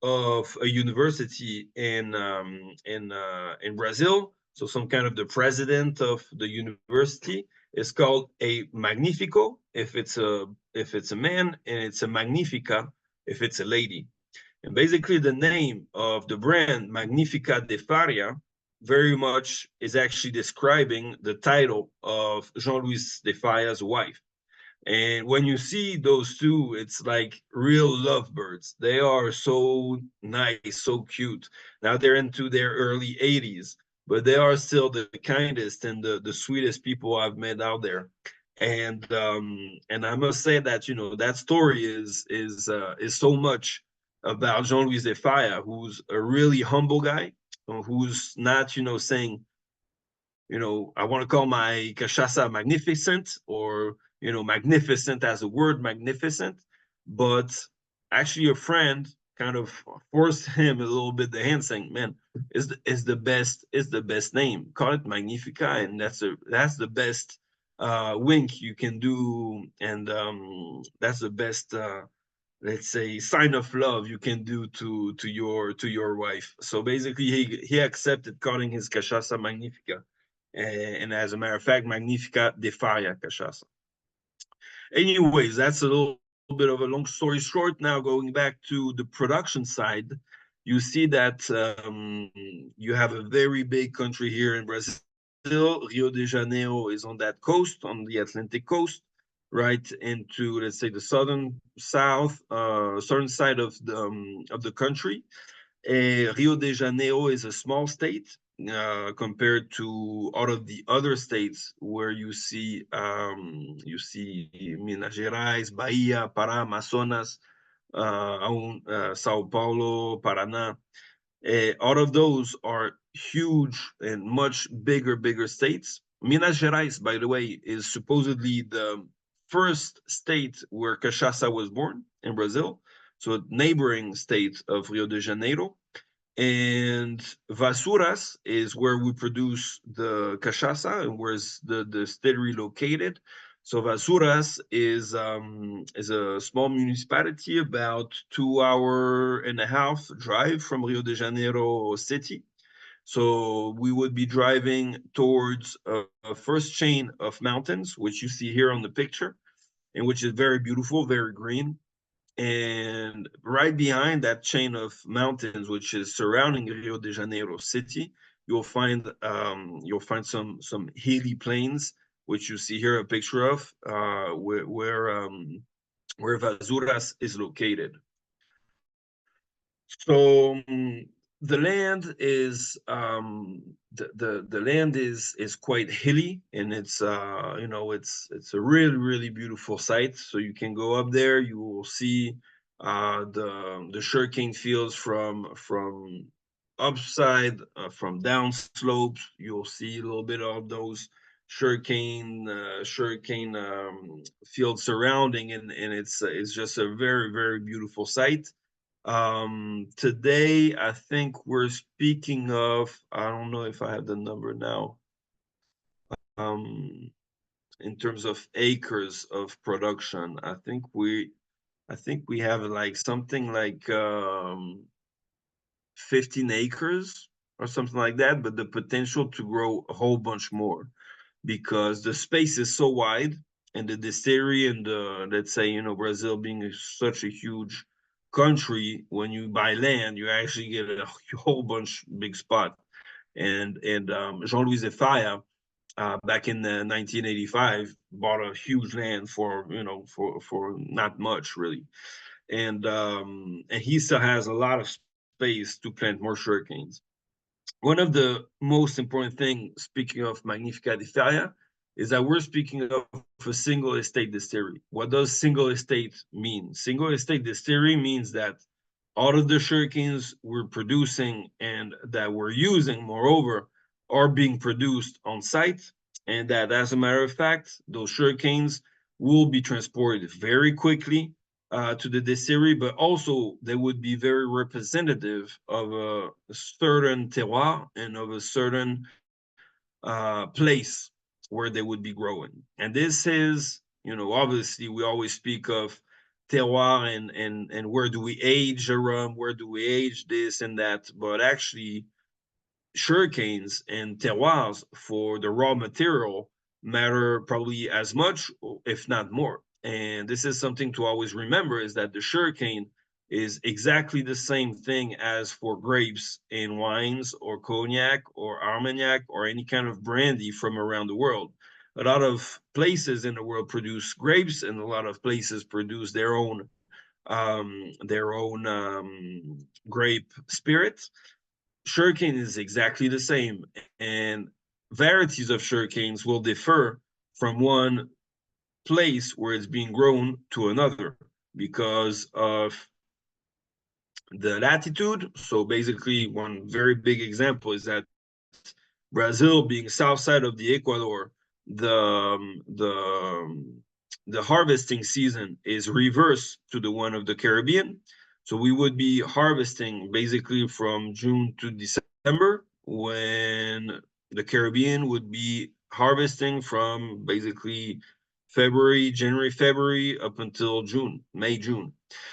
of a university in Brazil, so some kind of the president of the university, is called a magnifico if it's a man, and it's a magnifica if it's a lady. And basically the name of the brand, Magnifica de Faria, very much is actually describing the title of Jean-Louis de Faria's wife. And when you see those two, it's like real lovebirds. They are so nice, so cute. Now they're into their early 80s, but they are still the kindest and the sweetest people I've met out there. And I must say that that story is so much about Jean-Louis de Faya, who's a really humble guy, who's not saying, I want to call my cachaça magnificent, or magnificent as a word, magnificent, but actually a friend kind of forced him a little bit the hand, saying, man, is the best name, call it Magnifica, and that's the best wink you can do, and that's the best let's say sign of love you can do to your wife. So basically he accepted calling his cachaça Magnifica, and as a matter of fact, Magnifica de Faria cachaça. Anyways, that's a little bit of a long story short. Now going back to the production side, you see that you have a very big country here in Brazil. Rio de Janeiro is on that coast, on the Atlantic coast, right into, let's say, the southern side of the country. Rio de Janeiro is a small state compared to all of the other states where you see Minas Gerais, Bahia, Pará, Amazonas, Sao Paulo, Paraná. All of those are huge and much bigger states. Minas Gerais, by the way, is supposedly the first state where cachaça was born in Brazil, so a neighboring state of Rio de Janeiro. And Vassouras is where we produce the cachaça and where's the distillery located. So Vassouras is a small municipality about 2.5 hour drive from Rio de Janeiro city. So we would be driving towards a first chain of mountains, which you see here on the picture, and which is very beautiful, very green. And right behind that chain of mountains, which is surrounding Rio de Janeiro city, you'll find some hilly plains, which you see here a picture of, where Vassouras is located. So the land is the land is quite hilly, and it's it's a really beautiful site. So you can go up there, you will see the sugarcane fields from upside, from down slopes. You'll see a little bit of those sugarcane fields surrounding, and it's just a very beautiful site. Today I think we're speaking of, I don't know if I have the number now, in terms of acres of production. I think we have like something like 15 acres or something like that, but the potential to grow a whole bunch more, because the space is so wide, and the distillery, and let's say, Brazil being such a huge country, when you buy land, you actually get a whole bunch big spot. And Jean-Louis de Faya back in 1985, bought a huge land for, you know, for not much really, and he still has a lot of space to plant more sugarcanes. One of the most important things, speaking of Magnifica di Faria, is that we're speaking of a single estate distillery. What does single estate mean? Single estate distillery means that all of the sugarcanes we're producing and that we're using, moreover, are being produced on site, and that, as a matter of fact, those sugarcanes will be transported very quickly to the distillery, but also they would be very representative of a certain terroir and of a certain place where they would be growing. And this is, you know, obviously we always speak of terroir and where do we age a rum, where do we age this and that, but actually sugarcanes and terroirs for the raw material matter probably as much, if not more. And this is something to always remember, is that the sugarcane is exactly the same thing as for grapes in wines or cognac or armagnac or any kind of brandy from around the world. A lot of places in the world produce grapes, and a lot of places produce their own grape spirits. Sugarcane is exactly the same, and varieties of sugarcanes will differ from one place where it's being grown to another because of the latitude. So basically, one very big example is that Brazil, being south side of the Ecuador, the harvesting season is reverse to the one of the Caribbean. So we would be harvesting basically from June to December, when the Caribbean would be harvesting from basically February, January, February up until June, May, June.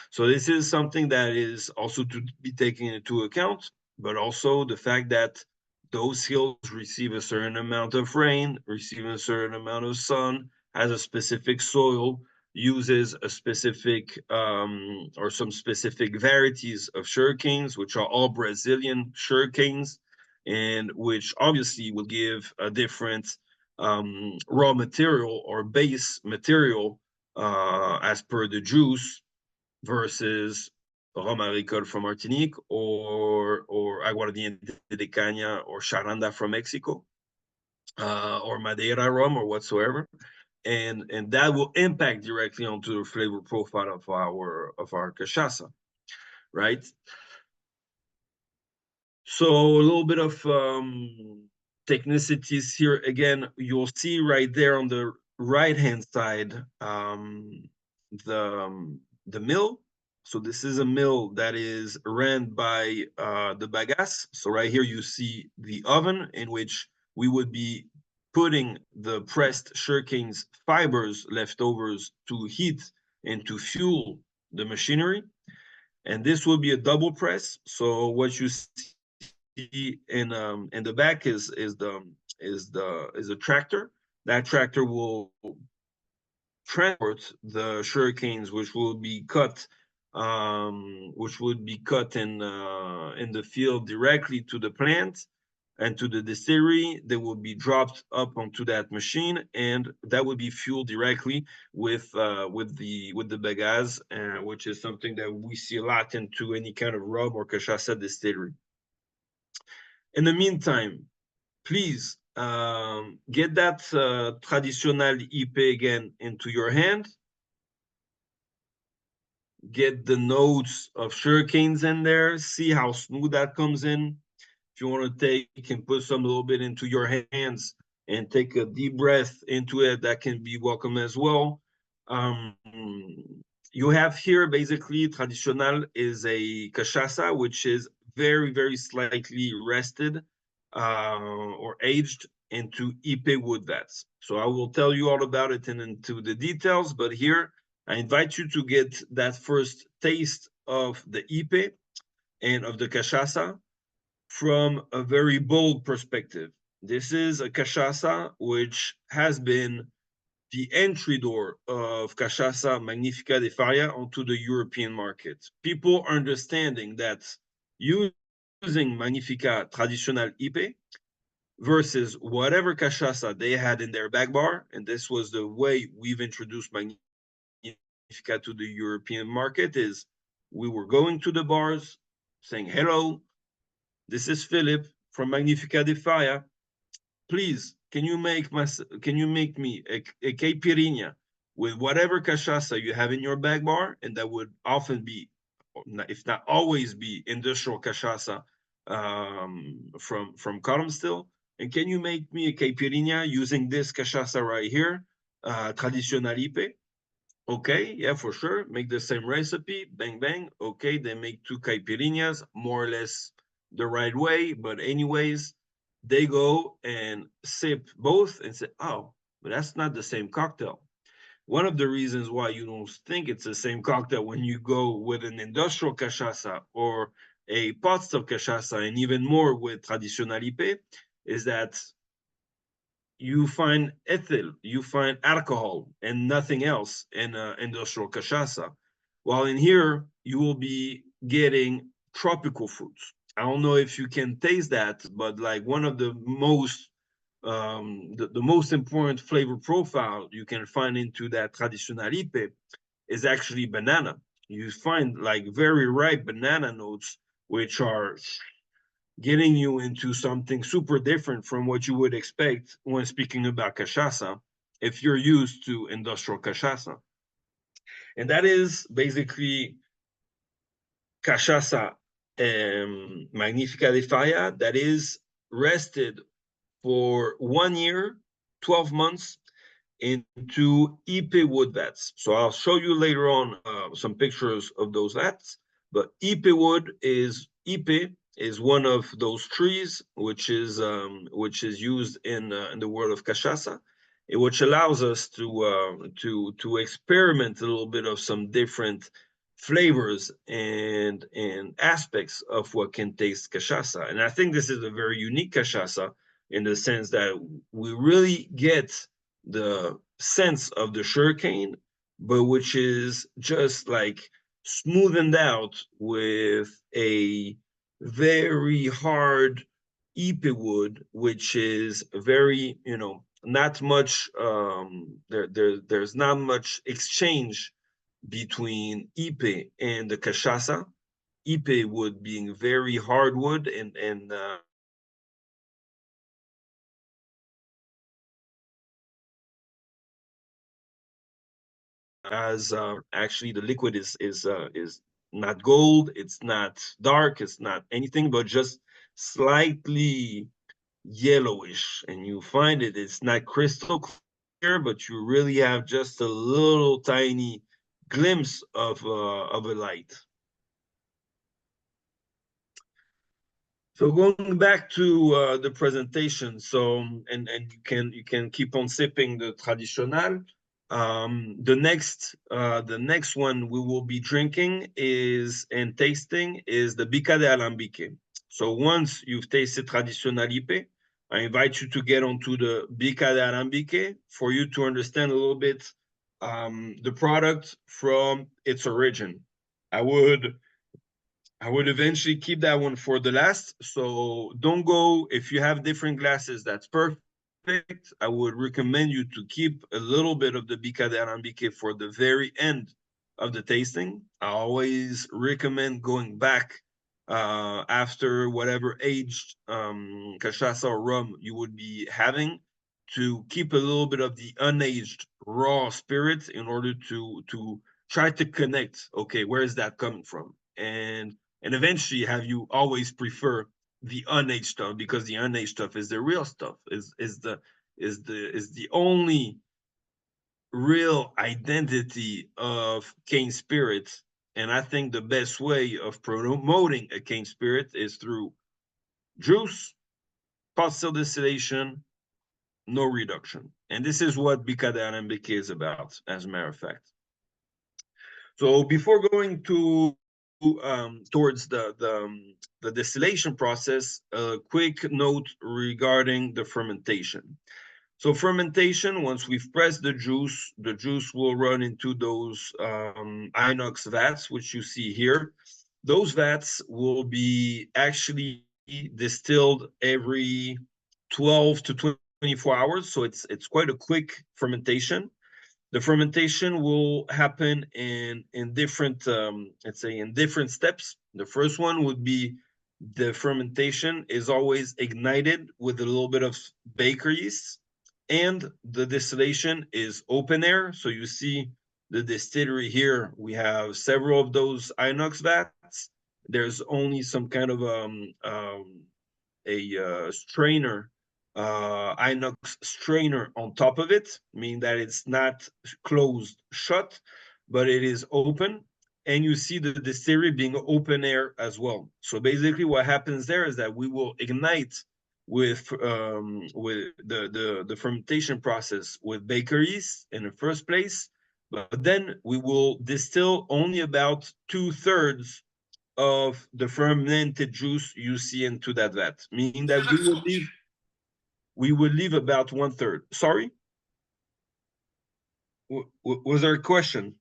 So this is something that is also to be taken into account, but also the fact that those hills receive a certain amount of rain, receive a certain amount of sun, has a specific soil, uses a specific or some specific varieties of sugarcanes, which are all Brazilian sugarcanes, and which obviously will give a different raw material or base material as per the juice versus Roma agricole from Martinique or aguardiente de caña or charanda from Mexico, or Madeira rum or whatsoever, and that will impact directly onto the flavor profile of our cachaça, right? So a little bit of technicities here. Again, you'll see right there on the right hand side the mill. So this is a mill that is ran by the bagasse. So right here you see the oven in which we would be putting the pressed sugarcanes fibers leftovers to heat and to fuel the machinery. And this will be a double press. So what you see in the back is a tractor. That tractor will transport the sugarcanes, which would be cut in the field directly to the plant and to the distillery. They will be dropped up onto that machine, and that would be fueled directly with the bagasse, which is something that we see a lot into any kind of rum or cachaça distillery. In the meantime, please get that traditional IP again into your hand. Get the notes of sugarcanes in there. See how smooth that comes in. If you want to take and put some little bit into your hands and take a deep breath into it, that can be welcome as well. You have here basically traditional is a cachaça, which is very, very slightly rested or aged into Ipe wood vats. So I will tell you all about it and into the details, but here I invite you to get that first taste of the Ipe and of the cachaça from a very bold perspective. This is a cachaça which has been the entry door of cachaça Magnifica de Faria onto the European market. People understanding that using Magnifica Traditional IP versus whatever cachaça they had in their back bar. And this was the way we've introduced Magnifica to the European market, is we were going to the bars saying, hello, this is Philip from Magnifica de Faya. Please, can you make me a caipirinha with whatever cachaça you have in your back bar? And that would often be, if not always be, industrial cachaça from column still. And can you make me a caipirinha using this cachaça right here, Tradicionalipe? Okay, yeah, for sure. Make the same recipe, bang, bang. Okay, they make two caipirinhas, more or less the right way. But anyways, they go and sip both and say, oh, but that's not the same cocktail. One of the reasons why you don't think it's the same cocktail when you go with an industrial cachaça or a pot still cachaça, and even more with Tradicionalipe, is that you find ethyl, you find alcohol, and nothing else in industrial cachaça. While in here, you will be getting tropical fruits. I don't know if you can taste that, but like one of the most the most important flavor profile you can find into that Tradicionalipe is actually banana. You find like very ripe banana notes, which are getting you into something super different from what you would expect when speaking about cachaça if you're used to industrial cachaça. And that is basically cachaça Magnifica de Faya that is rested for 1 year, 12 months into Ipe wood vats. So I'll show you later on some pictures of those vats. But Ipe wood is Ipe is one of those trees which is used in the world of cachaça, which allows us to experiment a little bit of some different flavors and aspects of what can taste cachaça. And I think this is a very unique cachaça in the sense that we really get the sense of the sugarcane, but which is just like smoothened out with a very hard ipe wood, which is very, not much, there's not much exchange between ipe and the cachaça. Ipe wood being very hardwood and as actually the liquid is not gold, it's not dark, it's not anything but just slightly yellowish, and you find it's not crystal clear, but you really have just a little tiny glimpse of a light. So going back to the presentation, so and you can keep on sipping the tradicional. The next one we will be drinking is and tasting is the Bica de Alambique. So once you've tasted Tradicionalipe, I invite you to get onto the Bica de Alambique for you to understand a little bit the product from its origin. I would eventually keep that one for the last. So don't go, if you have different glasses, that's perfect. I would recommend you to keep a little bit of the Bica de Alambique for the very end of the tasting. I always recommend going back after whatever aged cachaça or rum you would be having to keep a little bit of the unaged raw spirit in order to try to connect, okay, where is that coming from? And eventually have you always prefer the unaged stuff, because the unaged stuff is the real stuff, is the only real identity of cane spirit. And I think the best way of promoting a cane spirit is through juice, pot still distillation, no reduction. And this is what Bica de Alambique is about, as a matter of fact. So before going towards the distillation process, a quick note regarding the fermentation. So fermentation, once we've pressed the juice will run into those inox vats, which you see here. Those vats will be actually distilled every 12 to 24 hours. So it's quite a quick fermentation. The fermentation will happen in different, let's say, in different steps. The first one would be the fermentation is always ignited with a little bit of baker yeast, and the distillation is open air. So you see the distillery here. We have several of those inox vats. There's only some kind of a strainer, inox strainer on top of it, meaning that it's not closed shut, but it is open. And you see the distillery being open air as well. So basically what happens there is that we will ignite with the fermentation process with baker yeast in the first place, but then we will distill only about 2/3 of the fermented juice you see into that vat, meaning that we will leave about 1/3. Sorry? Was there a question?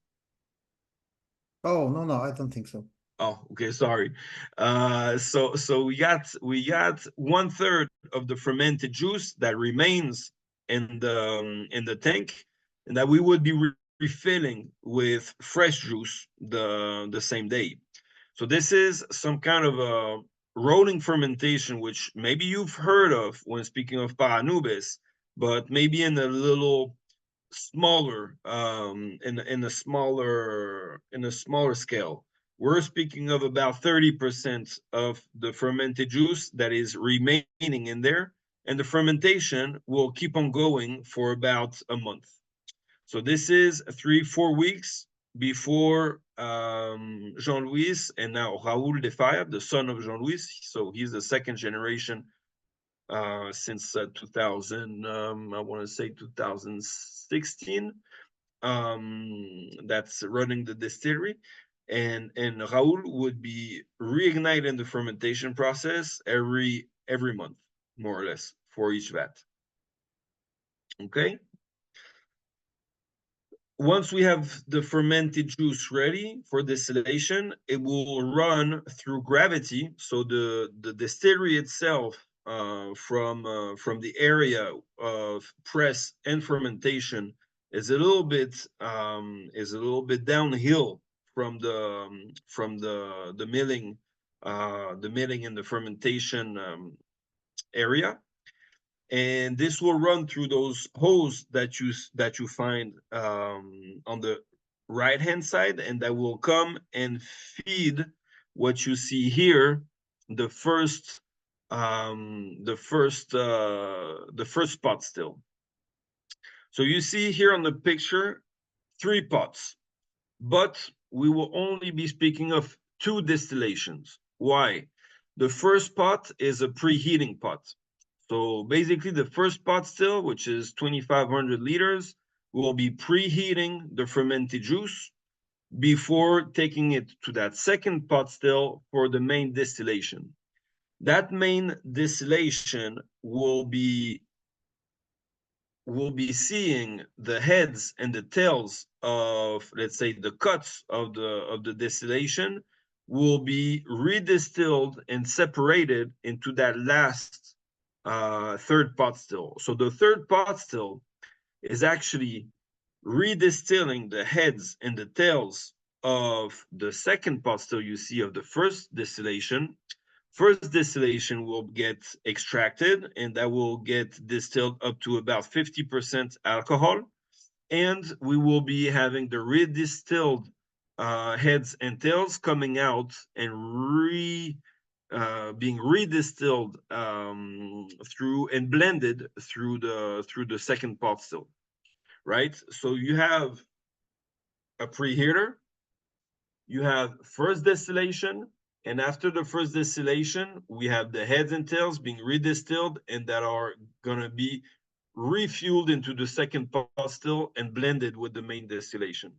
Oh, no, I don't think so. Oh, okay, sorry. So we got 1/3 of the fermented juice that remains in the tank, and that we would be refilling with fresh juice the same day. So this is some kind of a rolling fermentation, which maybe you've heard of when speaking of Paranubis, but maybe in a little smaller, in a smaller scale. We're speaking of about 30% of the fermented juice that is remaining in there, and the fermentation will keep on going for about a month. So this is 3-4 weeks before Jean-Louis and now Raoul Defebvre, the son of Jean-Louis. So he's the second generation since 2000, I want to say 2016. That's running the distillery. And Raoul would be reigniting the fermentation process every month, more or less, for each vat. Okay. Once we have the fermented juice ready for distillation, it will run through gravity. So the distillery itself, from the area of press and fermentation, is a little bit downhill from the milling, and the fermentation area. And this will run through those holes that you find on the right hand side, and that will come and feed what you see here, the first pot still. So you see here on the picture 3 pots, but we will only be speaking of 2 distillations. Why? The first pot is a preheating pot. So basically the first pot still, which is 2,500 liters, will be preheating the fermented juice before taking it to that second pot still for the main distillation. That main distillation will be seeing the heads and the tails of, let's say, the cuts of the distillation will be redistilled and separated into that last third pot still. So the third pot still is actually redistilling the heads and the tails of the second pot still you see of the first distillation. First distillation will get extracted, and that will get distilled up to about 50% alcohol. And we will be having the redistilled heads and tails coming out and being redistilled through and blended through the second pot still, right? So you have a preheater, you have first distillation, and after the first distillation, we have the heads and tails being redistilled, and that are gonna be refueled into the second pot still and blended with the main distillation.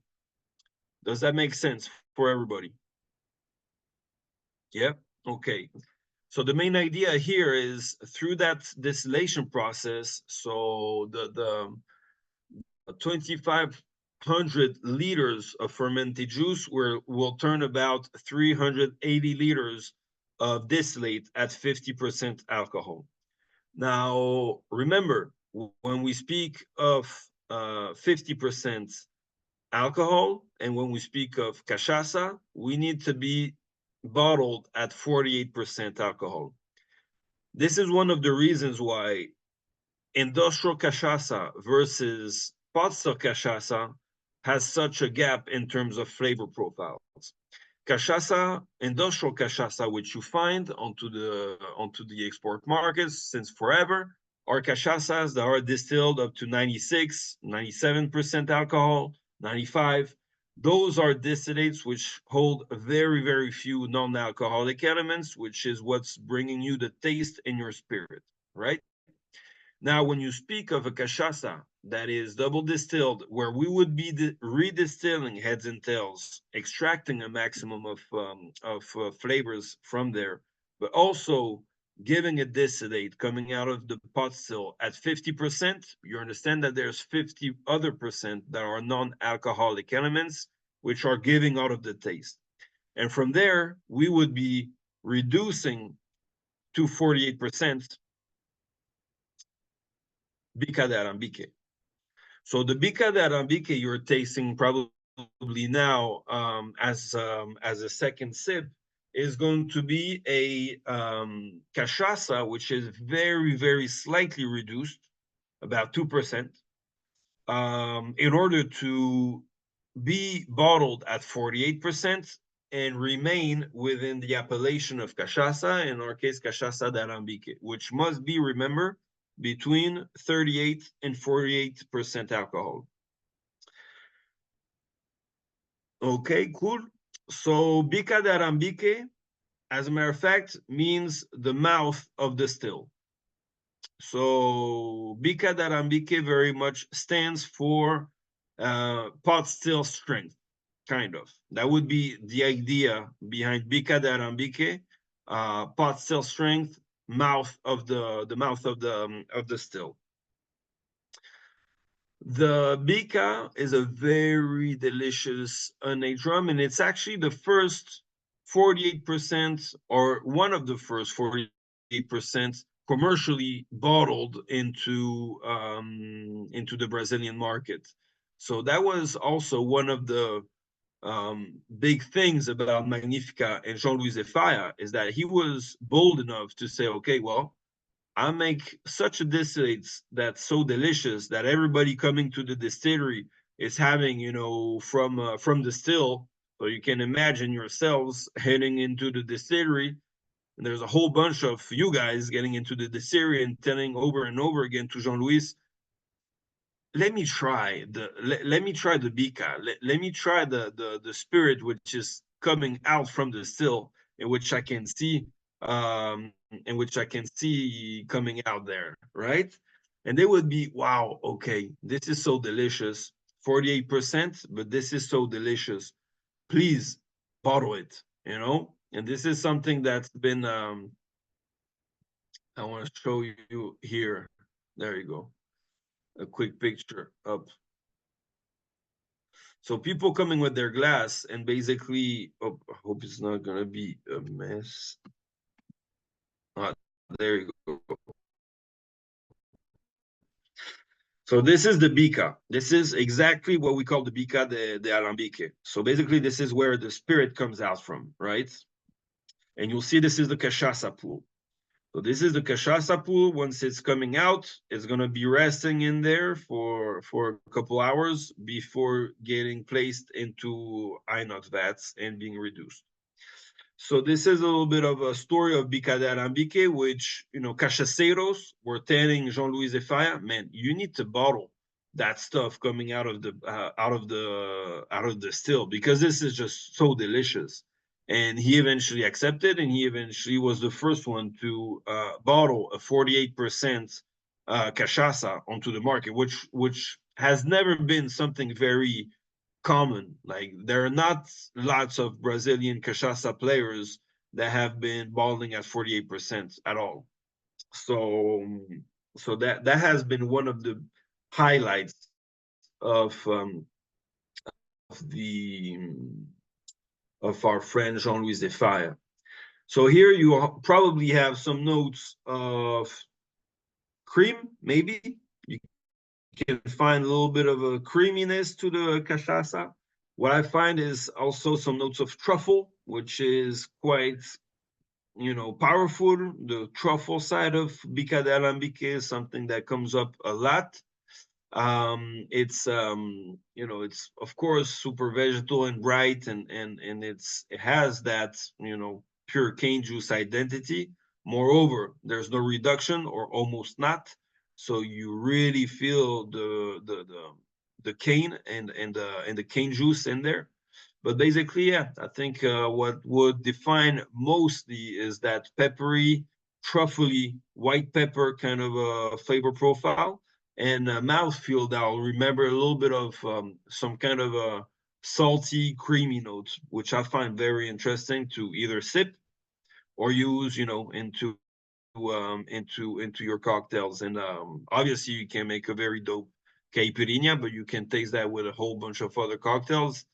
Does that make sense for everybody? Yeah. Okay. So the main idea here is through that distillation process, so the 2,500 liters of fermented juice will turn about 380 liters of distillate at 50% alcohol. Now, remember, when we speak of 50% alcohol, and when we speak of cachaça, we need to be bottled at 48% alcohol. This is one of the reasons why industrial cachaça versus pot still cachaça has such a gap in terms of flavor profiles. Cachaça, industrial cachaça, which you find onto the export markets since forever, are cachaças that are distilled up to 96, 97% alcohol, 95. Those are distillates which hold very, very few non-alcoholic elements, which is what's bringing you the taste in your spirit, right? Now, when you speak of a cachaça that is double distilled, where we would be redistilling heads and tails, extracting a maximum of flavors from there, but also giving a distillate coming out of the pot still at 50%, you understand that there's 50 other percent that are non-alcoholic elements, which are giving out of the taste. And from there, we would be reducing to 48% Bica de Arambique. So the Bica de Arambique you're tasting probably now as a second sip is going to be a cachaça, which is very, very slightly reduced, about 2%, in order to be bottled at 48% and remain within the appellation of cachaça, in our case, cachaça de Arambique, which must be, remember, between 38 and 48% alcohol. Okay, cool. So Bica de Arambique, as a matter of fact, means the mouth of the still. So Bica de Arambique very much stands for pot still strength, kind of. That would be the idea behind Bica de Arambique, pot still strength, mouth of the still. The Bica is a very delicious unaged rum, and it's actually the first 48% or one of the first 48% commercially bottled into the Brazilian market. So that was also one of the big things about Magnifica and Jean-Louis Zephyr, is that he was bold enough to say, okay, well, I make such a distillate that's so delicious that everybody coming to the distillery is having, you know, from the still. So you can imagine yourselves heading into the distillery, and there's a whole bunch of you guys getting into the distillery and telling over and over again to Jean-Louis, let me try the Bica. Let me try the spirit which is coming out from the still, in which I can see coming out there, right? And they would be, wow, okay, this is so delicious, 48%, but this is so delicious. Please bottle it, you know? And this is something that's been I want to show you here. There you go. A quick picture up. So people coming with their glass and basically, oh, I hope it's not gonna be a mess. There you go. So this is the Bica. This is exactly what we call the Bica de Alambique. So basically this is where the spirit comes out from, right? And you'll see this is the cachaça pool. So this is the cachaça pool. Once it's coming out, it's going to be resting in there for a couple hours before getting placed into inox vats and being reduced. So this is a little bit of a story of Bica de Arambique, which, you know, cachaceiros were telling Jean-Louis Zephyr, man, you need to bottle that stuff coming out of the still, because this is just so delicious. And he eventually accepted, and he eventually was the first one to bottle a 48% cachaça onto the market, which has never been something very common. Like, there are not lots of Brazilian cachaça players that have been bottling at 48% at all. So that has been one of the highlights of our friend Jean-Louis Zephyr. So here you probably have some notes of cream, maybe. You can find a little bit of a creaminess to the cachaça. What I find is also some notes of truffle, which is quite, powerful. The truffle side of Bica de Alambique is something that comes up a lot. It's of course super vegetal and bright, and it has that pure cane juice identity. Moreover, there's no reduction or almost not, so you really feel the cane and the cane juice in there. But basically, yeah, I think what would define mostly is that peppery, truffly, white pepper kind of a flavor profile, and mouthfeel that I'll remember a little bit of some kind of a salty, creamy notes, which I find very interesting to either sip or use, into your cocktails. And obviously, you can make a very dope caipirinha, but you can taste that with a whole bunch of other cocktails.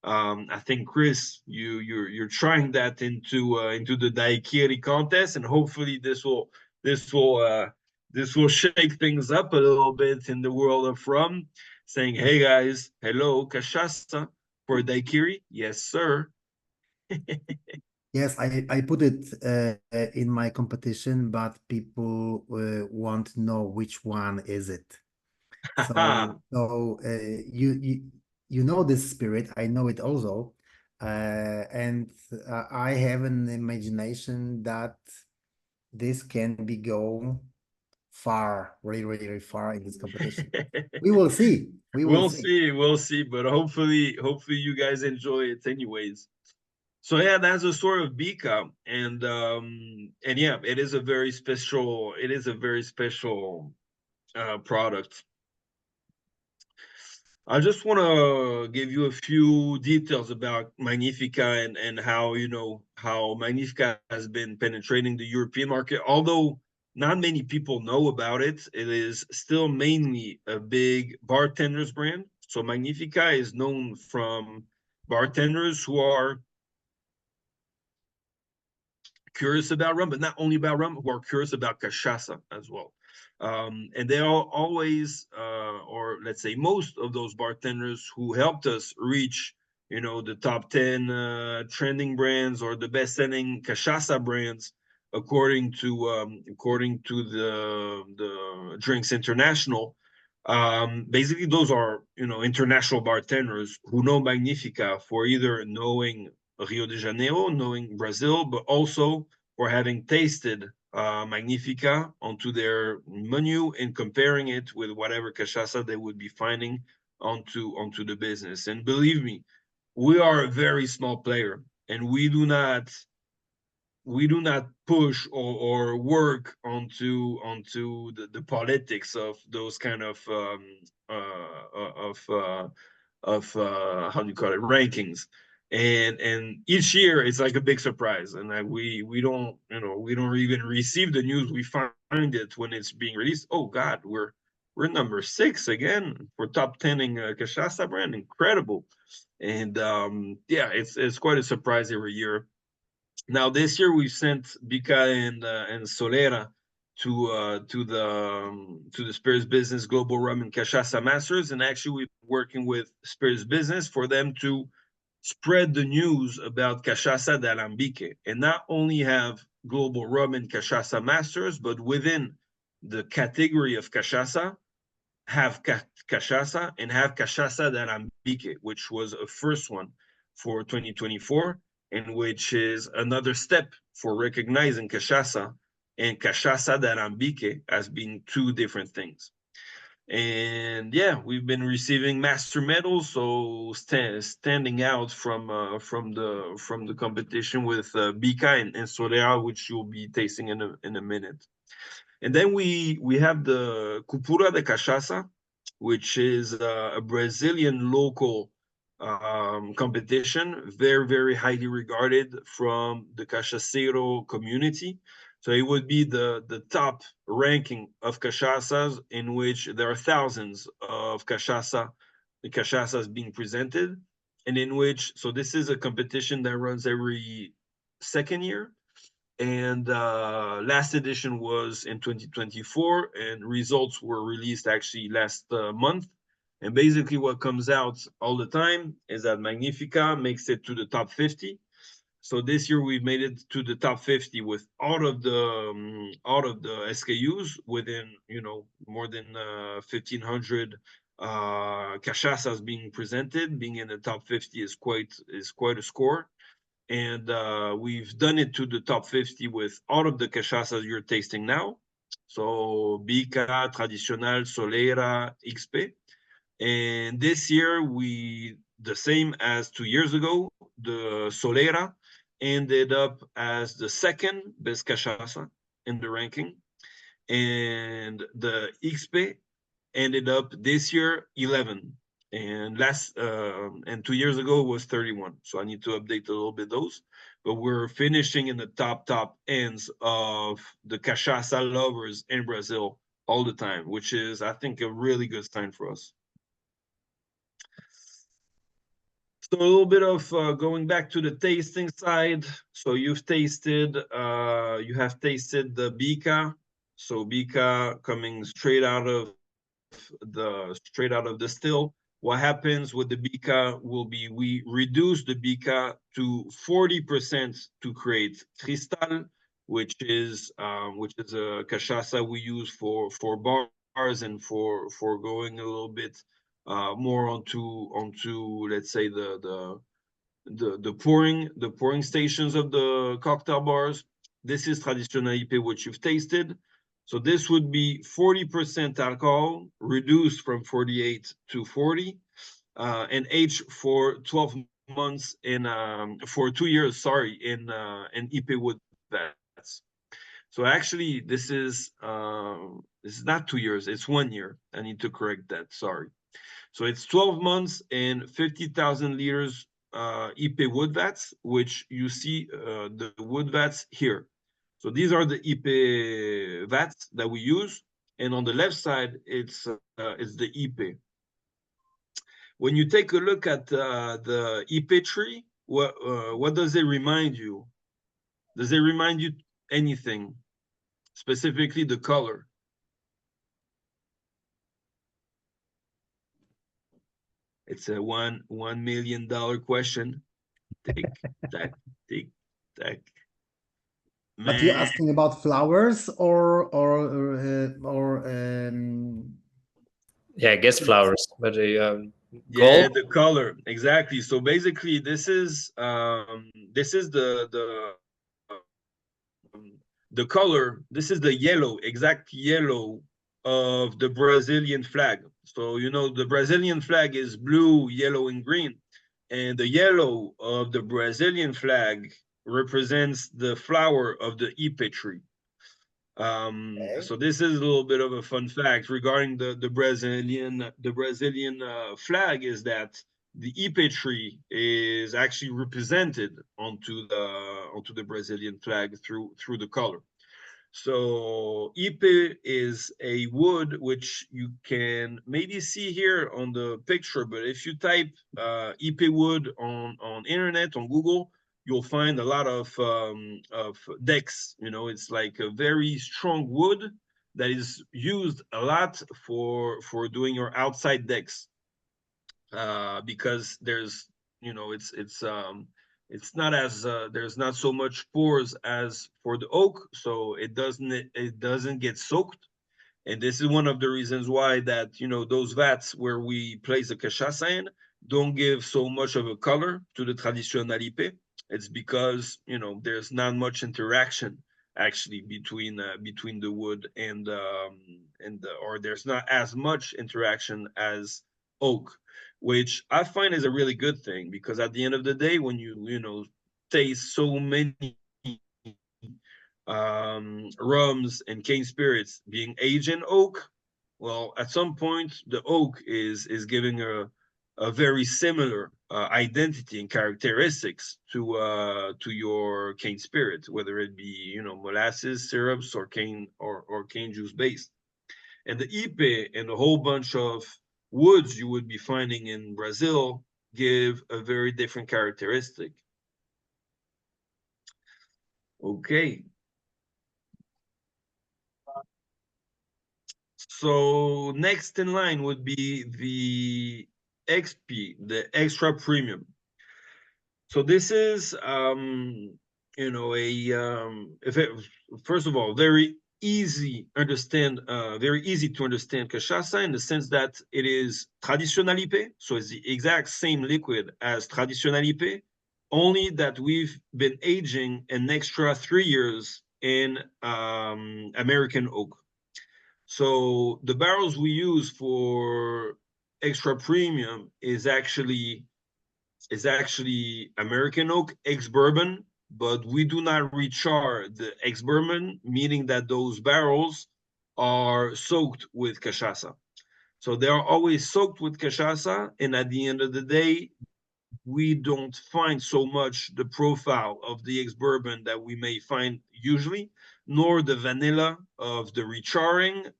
I think Chris, you're trying that into the daiquiri contest, and hopefully this will this will shake things up a little bit in the world of rum, saying, "Hey guys, hello, cachaça for daiquiri? Yes, sir." Yes, I put it in my competition, but people want to know which one is it. So you know this spirit. I know it also, and I have an imagination that this can be go far, really, really, really far in this competition. We will see. We will see. We'll see, but hopefully you guys enjoy it anyways. So yeah, that's the story of Bika, and yeah, it is a very special product. I just want to give you a few details about Magnifica, and how Magnifica has been penetrating the European market. Although not many people know about it, it is still mainly a big bartenders brand. So Magnifica is known from bartenders who are curious about rum, but not only about rum, who are curious about cachaça as well. And they are always, or let's say most of those bartenders who helped us reach, the top 10 trending brands or the best-selling cachaça brands, according to the Drinks International. Basically, those are international bartenders who know Magnifica for either knowing Rio de Janeiro, knowing Brazil, but also for having tasted Magnifica onto their menu and comparing it with whatever cachaça they would be finding onto the business. And believe me, we are a very small player, and we do not push or work onto the politics of those kind of how do you call it, rankings. And each year it's like a big surprise, and like we don't even receive the news. We find it when it's being released. Oh God, we're number 6 again for top 10 in cachaça brand. Incredible. And yeah, it's quite a surprise every year. Now this year we sent Bica and Solera to the Spirits Business Global Rum and Cachaça Masters, and actually we've been working with Spirits Business for them to spread the news about Cachaça de Alambique, and not only have Global Rum and Cachaça Masters, but within the category of cachaça, have cachaça and have Cachaça de Alambique, which was a first one for 2024, and which is another step for recognizing cachaça and Cachaça de Alambique as being two different things. And yeah, we've been receiving master medals, so standing out from the competition with Bica and Solera, which you'll be tasting in a minute. And then we have the Cupura de Cachaça, which is a Brazilian local competition, very, very highly regarded from the cachaceiro community. So it would be the top ranking of cachaças, in which there are thousands of cachaças being presented, and in which, so this is a competition that runs every second year. And last edition was in 2024, and results were released actually last month. And basically what comes out all the time is that Magnifica makes it to the top 50. So this year we've made it to the top 50 with out of the SKUs within, you know, more than 1,500 cachaças being presented. Being in the top 50 is quite a score. And we've done it to the top 50 with all of the cachaças you're tasting now. So Bica, Tradicional, Solera, XP. And this year, the same as 2 years ago, the Solera ended up as the second best cachaça in the ranking. And the XP ended up this year 11. And 2 years ago was 31. So I need to update a little bit those. But we're finishing in the top ends of the cachaça lovers in Brazil all the time, which is, I think, a really good sign for us. So a little bit of going back to the tasting side. So you have tasted the Bica. So Bica coming straight out of the still. What happens with the Bica will be we reduce the Bica to 40% to create Cristal, which is a cachaça we use for bars and for going a little bit more onto let's say the pouring stations of the cocktail bars. This is Tradicional IP, which you've tasted. So this would be 40% alcohol, reduced from 48 to 40, and aged for 12 months for 2 years, sorry, in IP wood vats. So actually, this is not 2 years, it's 1 year. I need to correct that, sorry. So it's 12 months and 50,000 liters IP wood vats, which you see the wood vats here. So these are the IP vats that we use, and on the left side, it's the IP. When you take a look at the IP tree, what does it remind you? Does it remind you anything? Specifically, the color. It's a $1 million question. Tick tack, tick tack. But you're asking about flowers or Yeah, I guess flowers, but yeah, gold. the color exactly. So basically, this is the color. This is the yellow, exact yellow of the Brazilian flag. So you know the Brazilian flag is blue, yellow, and green, and the yellow of the Brazilian flag represents the flower of the ipe tree. Okay. So this is a little bit of a fun fact regarding the Brazilian flag, is that the ipe tree is actually represented onto the Brazilian flag through the color. So ipe is a wood which you can maybe see here on the picture, but if you type ipe wood on internet, on Google, you'll find a lot of decks. You know, it's like a very strong wood that is used a lot for doing your outside decks, because there's, you know, it's not as there's not so much pores as for the oak, so it doesn't get soaked. And this is one of the reasons why that, you know, those vats where we place the cachaça in don't give so much of a color to the Tradicional IP. It's because, you know, there's not much interaction actually between the wood and or there's not as much interaction as oak, which I find is a really good thing, because at the end of the day, when you know, taste so many rums and cane spirits being aged in oak, well, at some point the oak is giving a very similar identity and characteristics to your cane spirit, whether it be, you know, molasses syrups or cane juice based. And the ipe and a whole bunch of woods you would be finding in Brazil give a very different characteristic. Okay. So next in line would be the XP, the extra premium. So this is, you know, first of all, very easy to understand cachaça in the sense that it is traditional IP, so it's the exact same liquid as traditional IP, only that we've been aging an extra 3 years in American oak. So the barrels we use for extra premium is actually American oak ex-bourbon, but we do not rechar the ex-bourbon, meaning that those barrels are soaked with cachaça. So they are always soaked with cachaça, and at the end of the day, we don't find so much the profile of the ex-bourbon that we may find usually, nor the vanilla of the recharring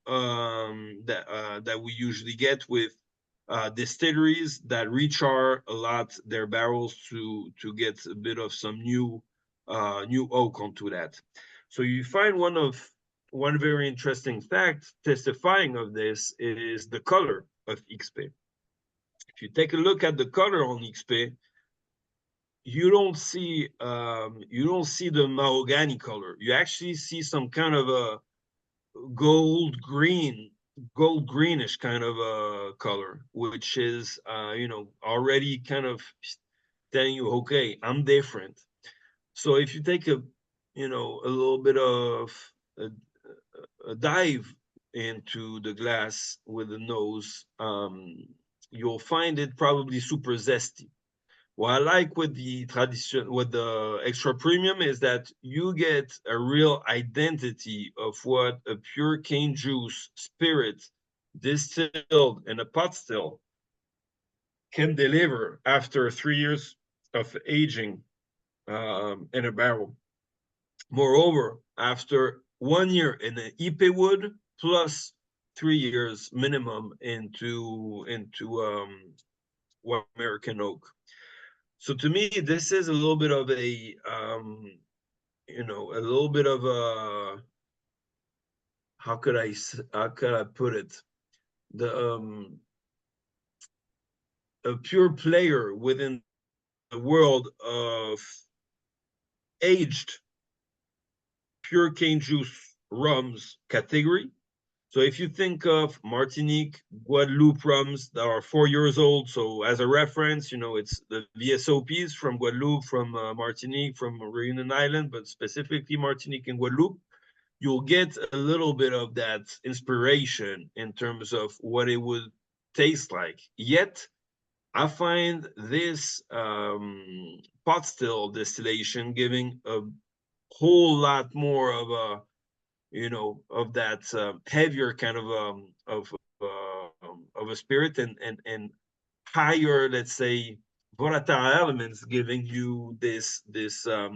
that we usually get with distilleries that rechar a lot their barrels to get a bit of some new oak onto that. So you find one very interesting fact testifying of this is the color of XP. If you take a look at the color on XP, you don't see the mahogany color. You actually see some kind of a gold greenish kind of a color, which is already kind of telling you, okay, I'm different. So if you take a little bit of a dive into the glass with the nose, you'll find it probably super zesty. What I like with the extra premium is that you get a real identity of what a pure cane juice spirit distilled in a pot still can deliver after 3 years of aging in a barrel. Moreover, after 1 year in an Ipe wood plus 3 years minimum into American oak. So to me, this is a little bit of a how could I put it, a pure player within the world of aged pure cane juice rums category. So if you think of Martinique, Guadeloupe rums that are 4 years old, so as a reference, it's the VSOPs from Guadeloupe, from Martinique, from Reunion Island, but specifically Martinique and Guadeloupe, you'll get a little bit of that inspiration in terms of what it would taste like. Yet, I find this pot still distillation giving a whole lot more of a of that heavier kind of a spirit and higher, let's say, volatile elements, giving you this it's a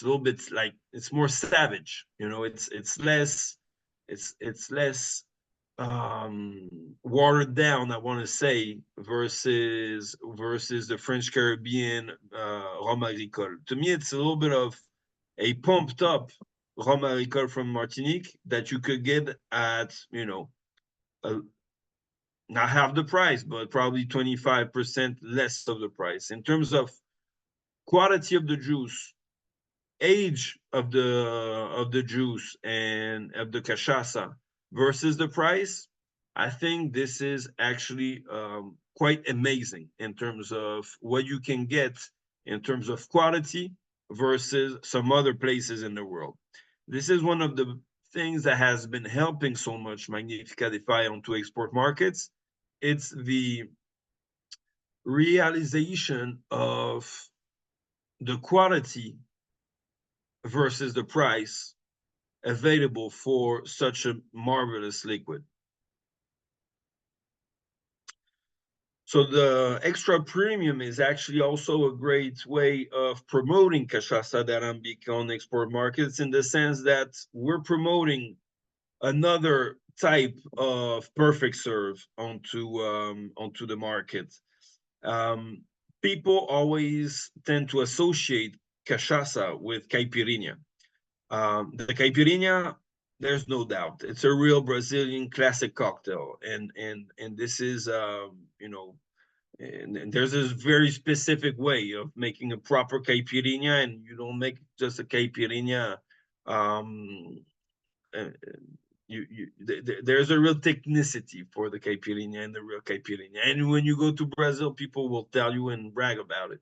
little bit like it's more savage. It's less watered down, I want to say, versus the French Caribbean rhum agricole. To me, it's a little bit of a pumped up rhum agricole from Martinique that you could get at, not half the price, but probably 25% less of the price. In terms of quality of the juice, age of the juice, and of the cachaça versus the price, I think this is actually quite amazing in terms of what you can get in terms of quality versus some other places in the world. This is one of the things that has been helping so much Magnifica DeFi onto export markets. It's the realization of the quality versus the price available for such a marvelous liquid. So the extra premium is actually also a great way of promoting cachaça d'Arambic on export markets, in the sense that we're promoting another type of perfect serve onto the market. People always tend to associate cachaça with caipirinha. The caipirinha, there's no doubt, it's a real Brazilian classic cocktail, and this is you know, and there's this very specific way of making a proper caipirinha, and you don't make just a caipirinha. Uh, there's a real technicity for the caipirinha and the real caipirinha, and when you go to Brazil, people will tell you and brag about it.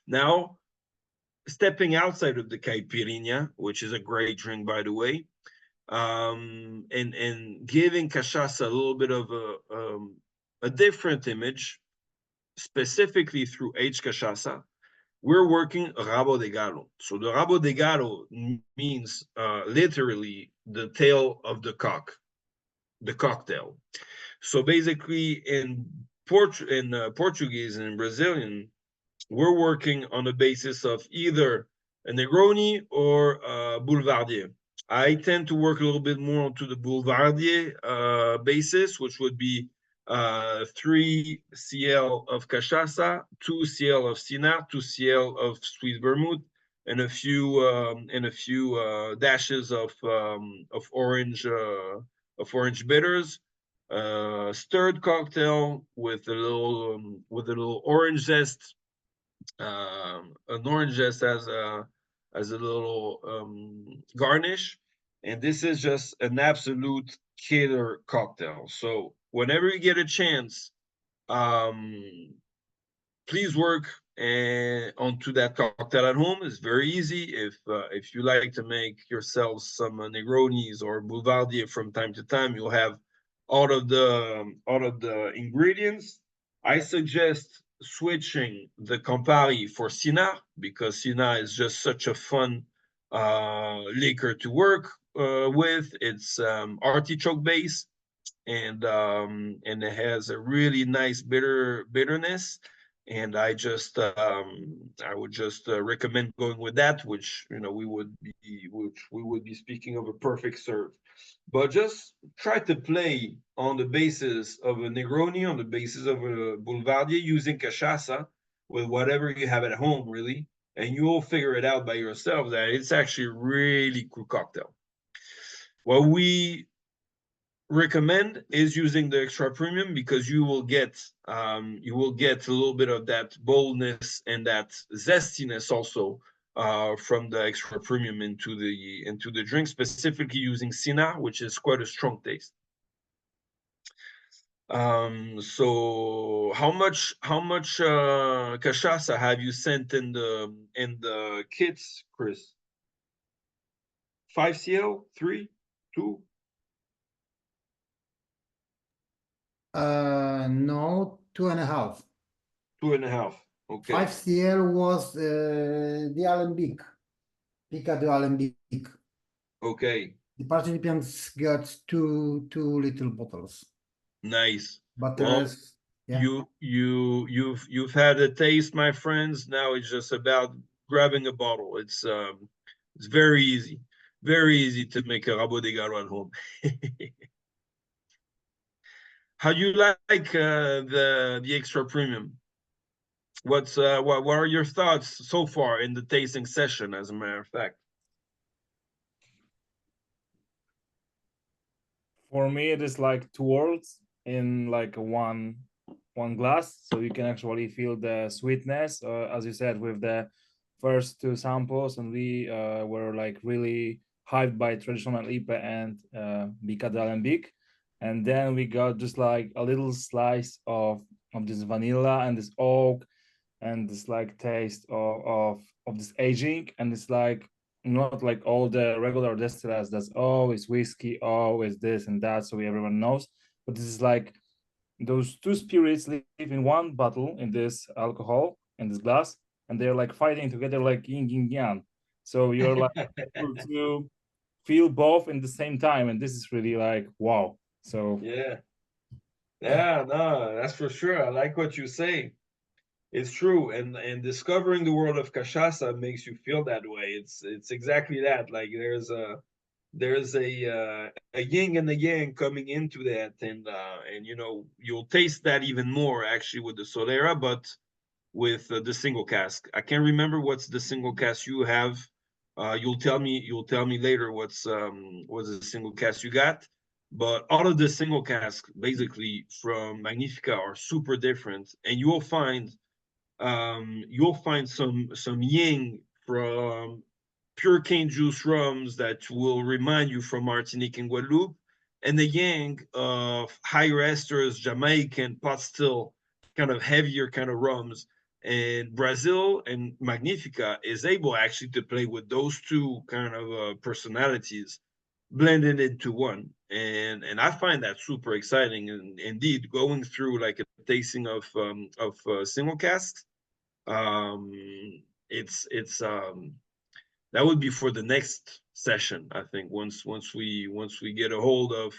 Now, stepping outside of the caipirinha, which is a great drink, by the way, and giving cachaça a little bit of a different image, specifically through H cachaça, we're working rabo de galo. So the rabo de galo means literally the tail of the cock, the cocktail. So basically, in Portuguese and in Brazilian, we're working on the basis of either a Negroni or a Boulevardier. I tend to work a little bit more onto the Boulevardier basis, which would be 3 cl of cachaça, 2 cl of Cynar, 2 cl of sweet vermouth, and a few dashes of orange bitters. Stirred cocktail with a little orange zest. An orange zest as a little garnish, and this is just an absolute killer cocktail. So whenever you get a chance, please work onto that cocktail at home. It's very easy. If you like to make yourselves some Negronis or Boulevardier from time to time, you'll have all of the ingredients. I suggest switching the Campari for Cynar, because Cynar is just such a fun liquor to work with. It's artichoke base, and it has a really nice bitterness. And I would just recommend going with that, which we would be speaking of a perfect serve. But just try to play on the basis of a Negroni, on the basis of a Boulevardier, using cachaça with whatever you have at home, really, and you will figure it out by yourself that it's actually a really cool cocktail. What we recommend is using the extra premium, because you will get a little bit of that boldness and that zestiness also from the extra premium into the drink, specifically using Cynar, which is quite a strong taste. So how much cachaça have you sent in the kits, Chris? 5 cl, 3, 2? No, 2.5. 2.5. Okay. 5 cl was the Alembic, Pica de Alembic. Okay. The participants got two little bottles. Nice. But the Well, rest, yeah. you've had a taste, my friends. Now it's just about grabbing a bottle. It's very easy to make a rabo de garo at home. How do you like the extra premium? What are your thoughts so far in the tasting session, as a matter of fact? For me, it is like 2 worlds in like one glass, so you can actually feel the sweetness, as you said, with the first 2 samples, and we were like really hyped by traditional IPA and Pica de Alembic, and then we got just like a little slice of this vanilla and this oak and this like taste of this aging, and it's like not like all the regular distillates that's it's whiskey, it's this and that, so everyone knows, but this is like those 2 spirits live in one bottle, in this alcohol, in this glass, and they're like fighting together like yin and yang, so you're like able to feel both in the same time, and this is really like wow. So yeah, no, that's for sure. I like what you say. It's true, and discovering the world of cachaça makes you feel that way. It's exactly that. Like there's a yin and a yang coming into that, and you'll taste that even more actually with the Solera. But with the single cask. I can't remember what's the single cask you have. You'll tell me later what's the single cask you got. But all of the single casks basically from Magnifica are super different, and you'll find some yin from pure cane juice rums that will remind you from Martinique and Guadeloupe, and the yang of higher esters, Jamaican, pot still, kind of heavier kind of rums. And Brazil and Magnifica is able actually to play with those two kind of personalities blended into one. And I find that super exciting. And indeed, going through like a tasting of single casks, um, it's that would be for the next session. I think once we get a hold of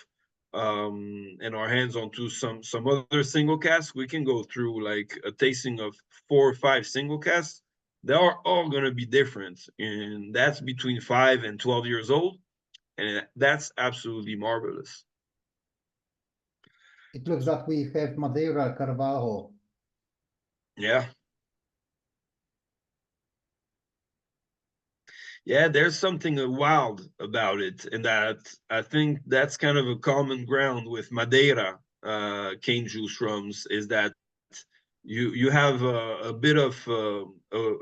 and our hands onto some other single casks, we can go through like a tasting of 4 or 5 single casks. They are all going to be different, and that's between 5 and 12 years old, and that's absolutely marvelous. It looks that we have Madeira Carvalho. Yeah. Yeah, there's something wild about it, and that I think that's kind of a common ground with Madeira cane juice rums, is that you have a bit of a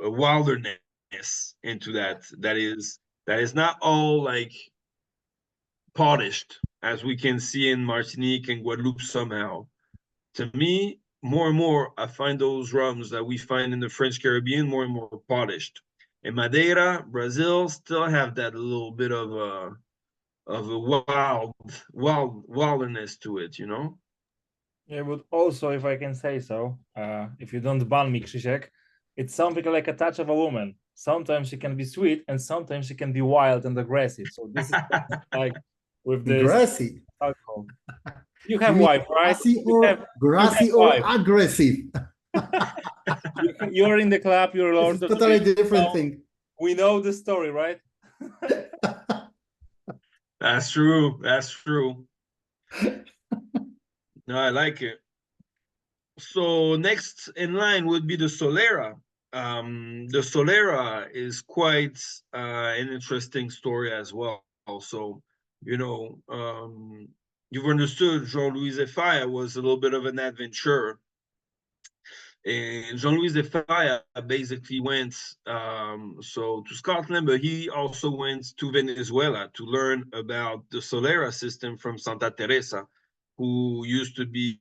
wilderness into that that is not all like polished as we can see in Martinique and Guadeloupe somehow. To me, more and more, I find those rums that we find in the French Caribbean more and more polished. And Madeira, Brazil still have that little bit of a wilderness to it, you know? Yeah, but also, if I can say so, if you don't ban me, Krzysiek, it's something like a touch of a woman. Sometimes she can be sweet, and sometimes she can be wild and aggressive. So this is like with this Grassy. alcohol. You have You mean wife, right? Grassy You or have grassy or wife. aggressive. You're in the club. You're Lord It's of totally Drinks, different so thing. we know the story, right? That's true. That's true. No, I like it. So next in line would be the Solera. The Solera is quite an interesting story as well. So, you know, you've understood Jean-Louis Zephyr was a little bit of an adventurer. And Jean-Louis Zephyr basically went to Scotland, but he also went to Venezuela to learn about the Solera system from Santa Teresa, who used to be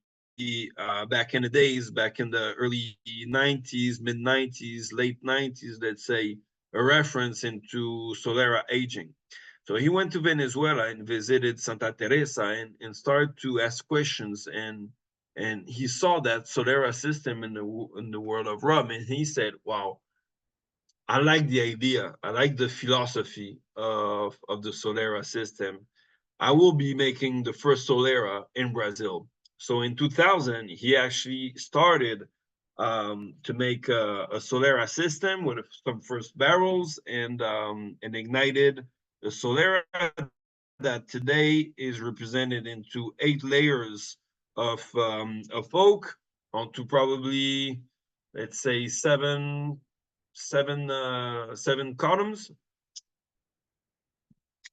back in the days, back in the early 90s, mid 90s, late 90s, let's say, a reference into Solera aging. So he went to Venezuela and visited Santa Teresa and started to ask questions, and he saw that Solera system in the world of rum, and he said, wow, I like the idea. I like the philosophy of the Solera system. I will be making the first Solera in Brazil. So in 2000, he actually started to make a Solera system with some first barrels and ignited the Solera that today is represented into 8 layers of oak onto probably, let's say, seven columns.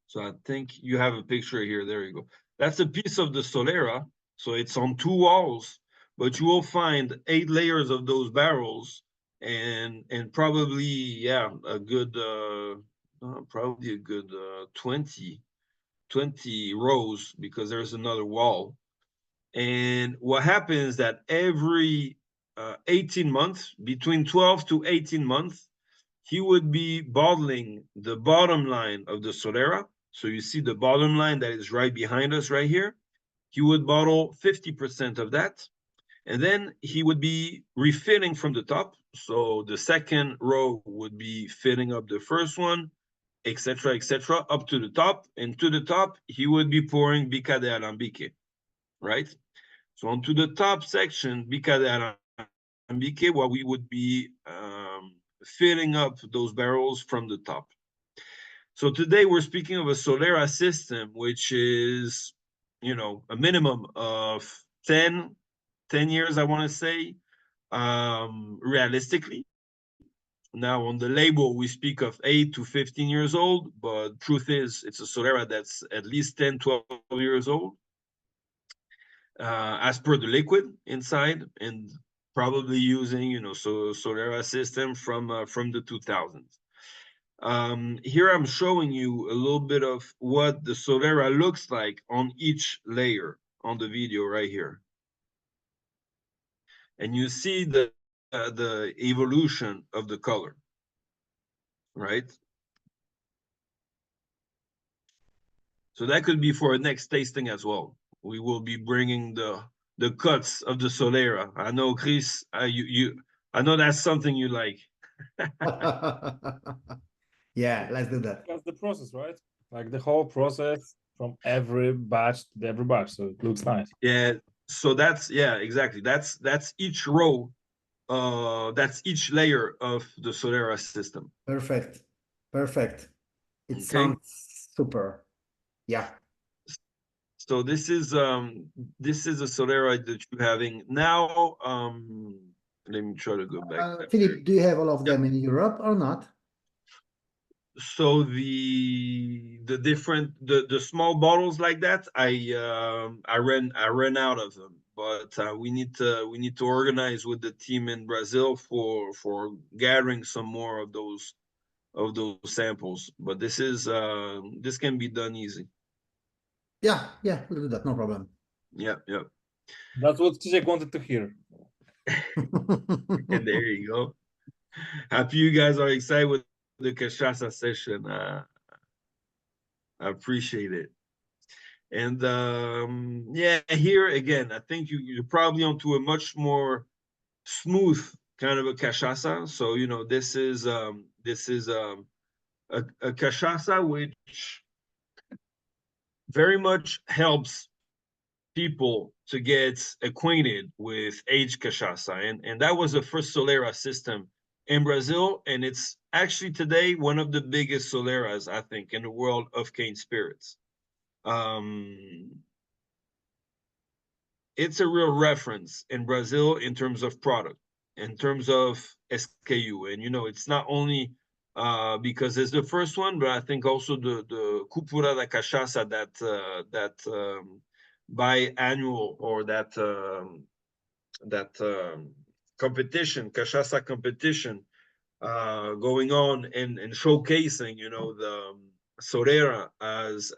So I think you have a picture here. There you go. That's a piece of the Solera. So it's on 2 walls, but you will find 8 layers of those barrels, and probably, yeah, a good probably a good 20 rows, because there's another wall. And what happens that every 18 months, between 12 to 18 months, he would be bottling the bottom line of the Solera. So you see the bottom line that is right behind us right here. He would bottle 50% of that. And then he would be refilling from the top. So the second row would be filling up the first one, etc., up to the top. And to the top, he would be pouring Bica de Alambique, right? So onto the top section, Bica de Alambique, what we would be filling up those barrels from the top. So today we're speaking of a Solera system, which is, you know, a minimum of 10 years, I want to say, realistically. Now on the label, we speak of 8 to 15 years old, but truth is it's a Solera that's at least 10, 12 years old, as per the liquid inside, and probably using, Solera system from the 2000s. Here I'm showing you a little bit of what the Solera looks like on each layer on the video right here. And you see the evolution of the color, right? So that could be for a next tasting as well. We will be bringing the cuts of the Solera. I know, Chris, I know that's something you like. Yeah, let's do that. That's the process, right? Like the whole process from every batch to every batch, so it looks nice. Yeah. So that's, yeah, exactly. That's each row. That's each layer of the Solera system. Perfect. Perfect. It Okay. sounds super. Yeah. So this is a Solera that you're having now. Let me try to go back. Philip, do you have all of Yep. them in Europe or not? So the different the small bottles like that, I ran out of them, but we need to organize with the team in Brazil for gathering some more of those samples. But this can be done easy. Yeah, we'll do that, no problem. Yep. That's what Krzysiek wanted to hear. And there you go. Happy you guys are excited with the cachaça session. I appreciate it. And yeah, here again, I think you're probably onto a much more smooth kind of a cachaça. So this is a cachaça which very much helps people to get acquainted with aged cachaça, and that was the first Solera system in Brazil, and it's actually today one of the biggest Soleras, I think, in the world of cane spirits. It's a real reference in Brazil in terms of product, in terms of SKU, and it's not only because it's the first one, but I think also the Cúpula da Cachaça that biannual, or that competition, cachaça competition, going on and showcasing, the Solera as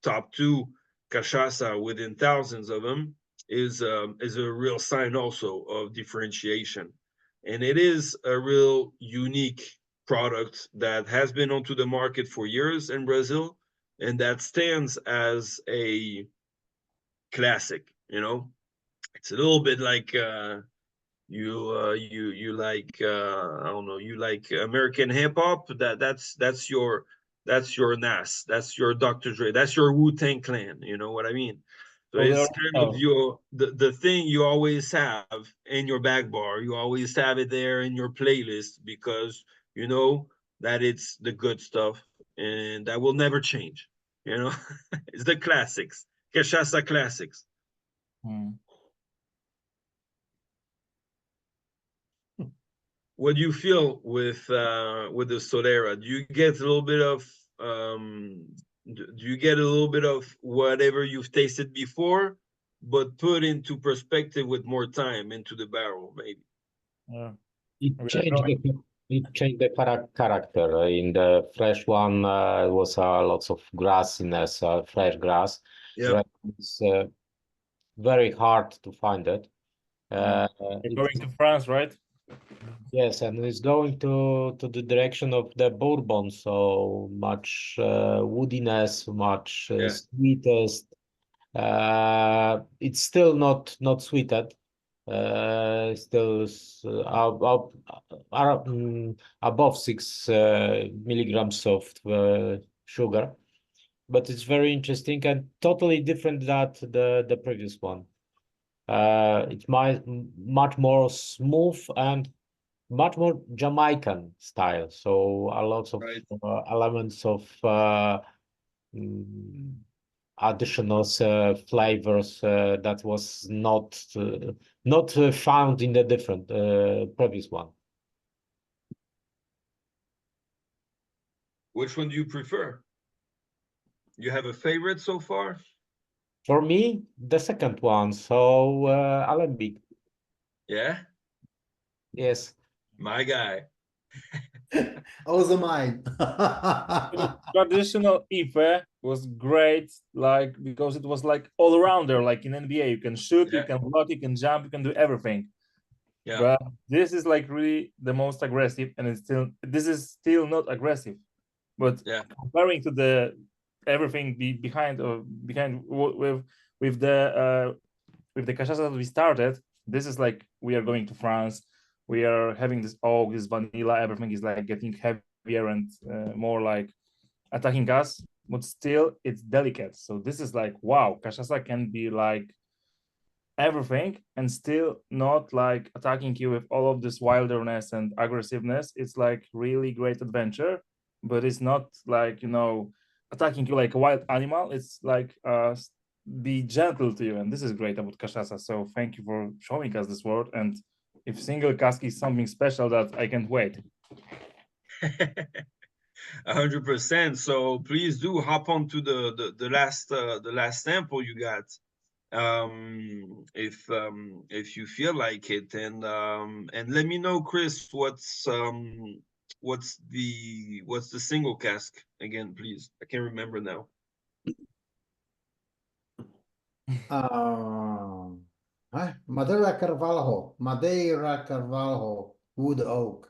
top 2 cachaça within thousands of them is a real sign also of differentiation, and it is a real unique product that has been onto the market for years in Brazil, and that stands as a classic. It's a little bit like you like I don't know, you like American hip hop. That's your Nas, that's your Dr. Dre, that's your Wu-Tang Clan. You know what I mean? So it's kind of the thing you always have in your back bar. You always have it there in your playlist because you know that it's the good stuff and that will never change. It's the classics, cachaça classics. What do you feel with the Solera? Do you get a little bit of whatever you've tasted before, but put into perspective with more time into the barrel, maybe? Yeah. It changed the character. In the fresh one, it was lots of grassiness, fresh grass. Yeah. It's very hard to find it. You're going to France, right? Yes, and it's going to the direction of the bourbon, so much woodiness, much sweetest. It's still not sweetened. Still above 6 milligrams of sugar, but it's very interesting and totally different than the previous one. It's much more smooth and much more Jamaican style. So a lot of elements of additional flavors that was not found in the different previous one. Which one do you prefer? You have a favorite so far? For me, the second one, so Alembic. Yeah, Yes. my guy. Also mine. Traditional IPE was great, like because it was like all rounder, like in NBA. You can shoot, you Yeah. can block, you can jump, you can do everything. Yeah. But this is like really the most aggressive, and this is still not aggressive. But Yeah. comparing to the everything behind with the cachaça that we started, this is like we are going to France. We are having this oak, this vanilla. Everything is like getting heavier and more like attacking us, but still it's delicate. So this is like, wow, cachaça can be like everything and still not like attacking you with all of this wilderness and aggressiveness. It's like really great adventure, but it's not like, you know, attacking you like a wild animal. It's like be gentle to you, and this is great about cachaça. So thank you for showing us this world, and if single cask is something special, that I can't wait. 100%. So please do hop on to the last sample you got, if you feel like it, and let me know, Chris, what's the single cask again, please? I can't remember now. Madeira Carvalho, wood oak.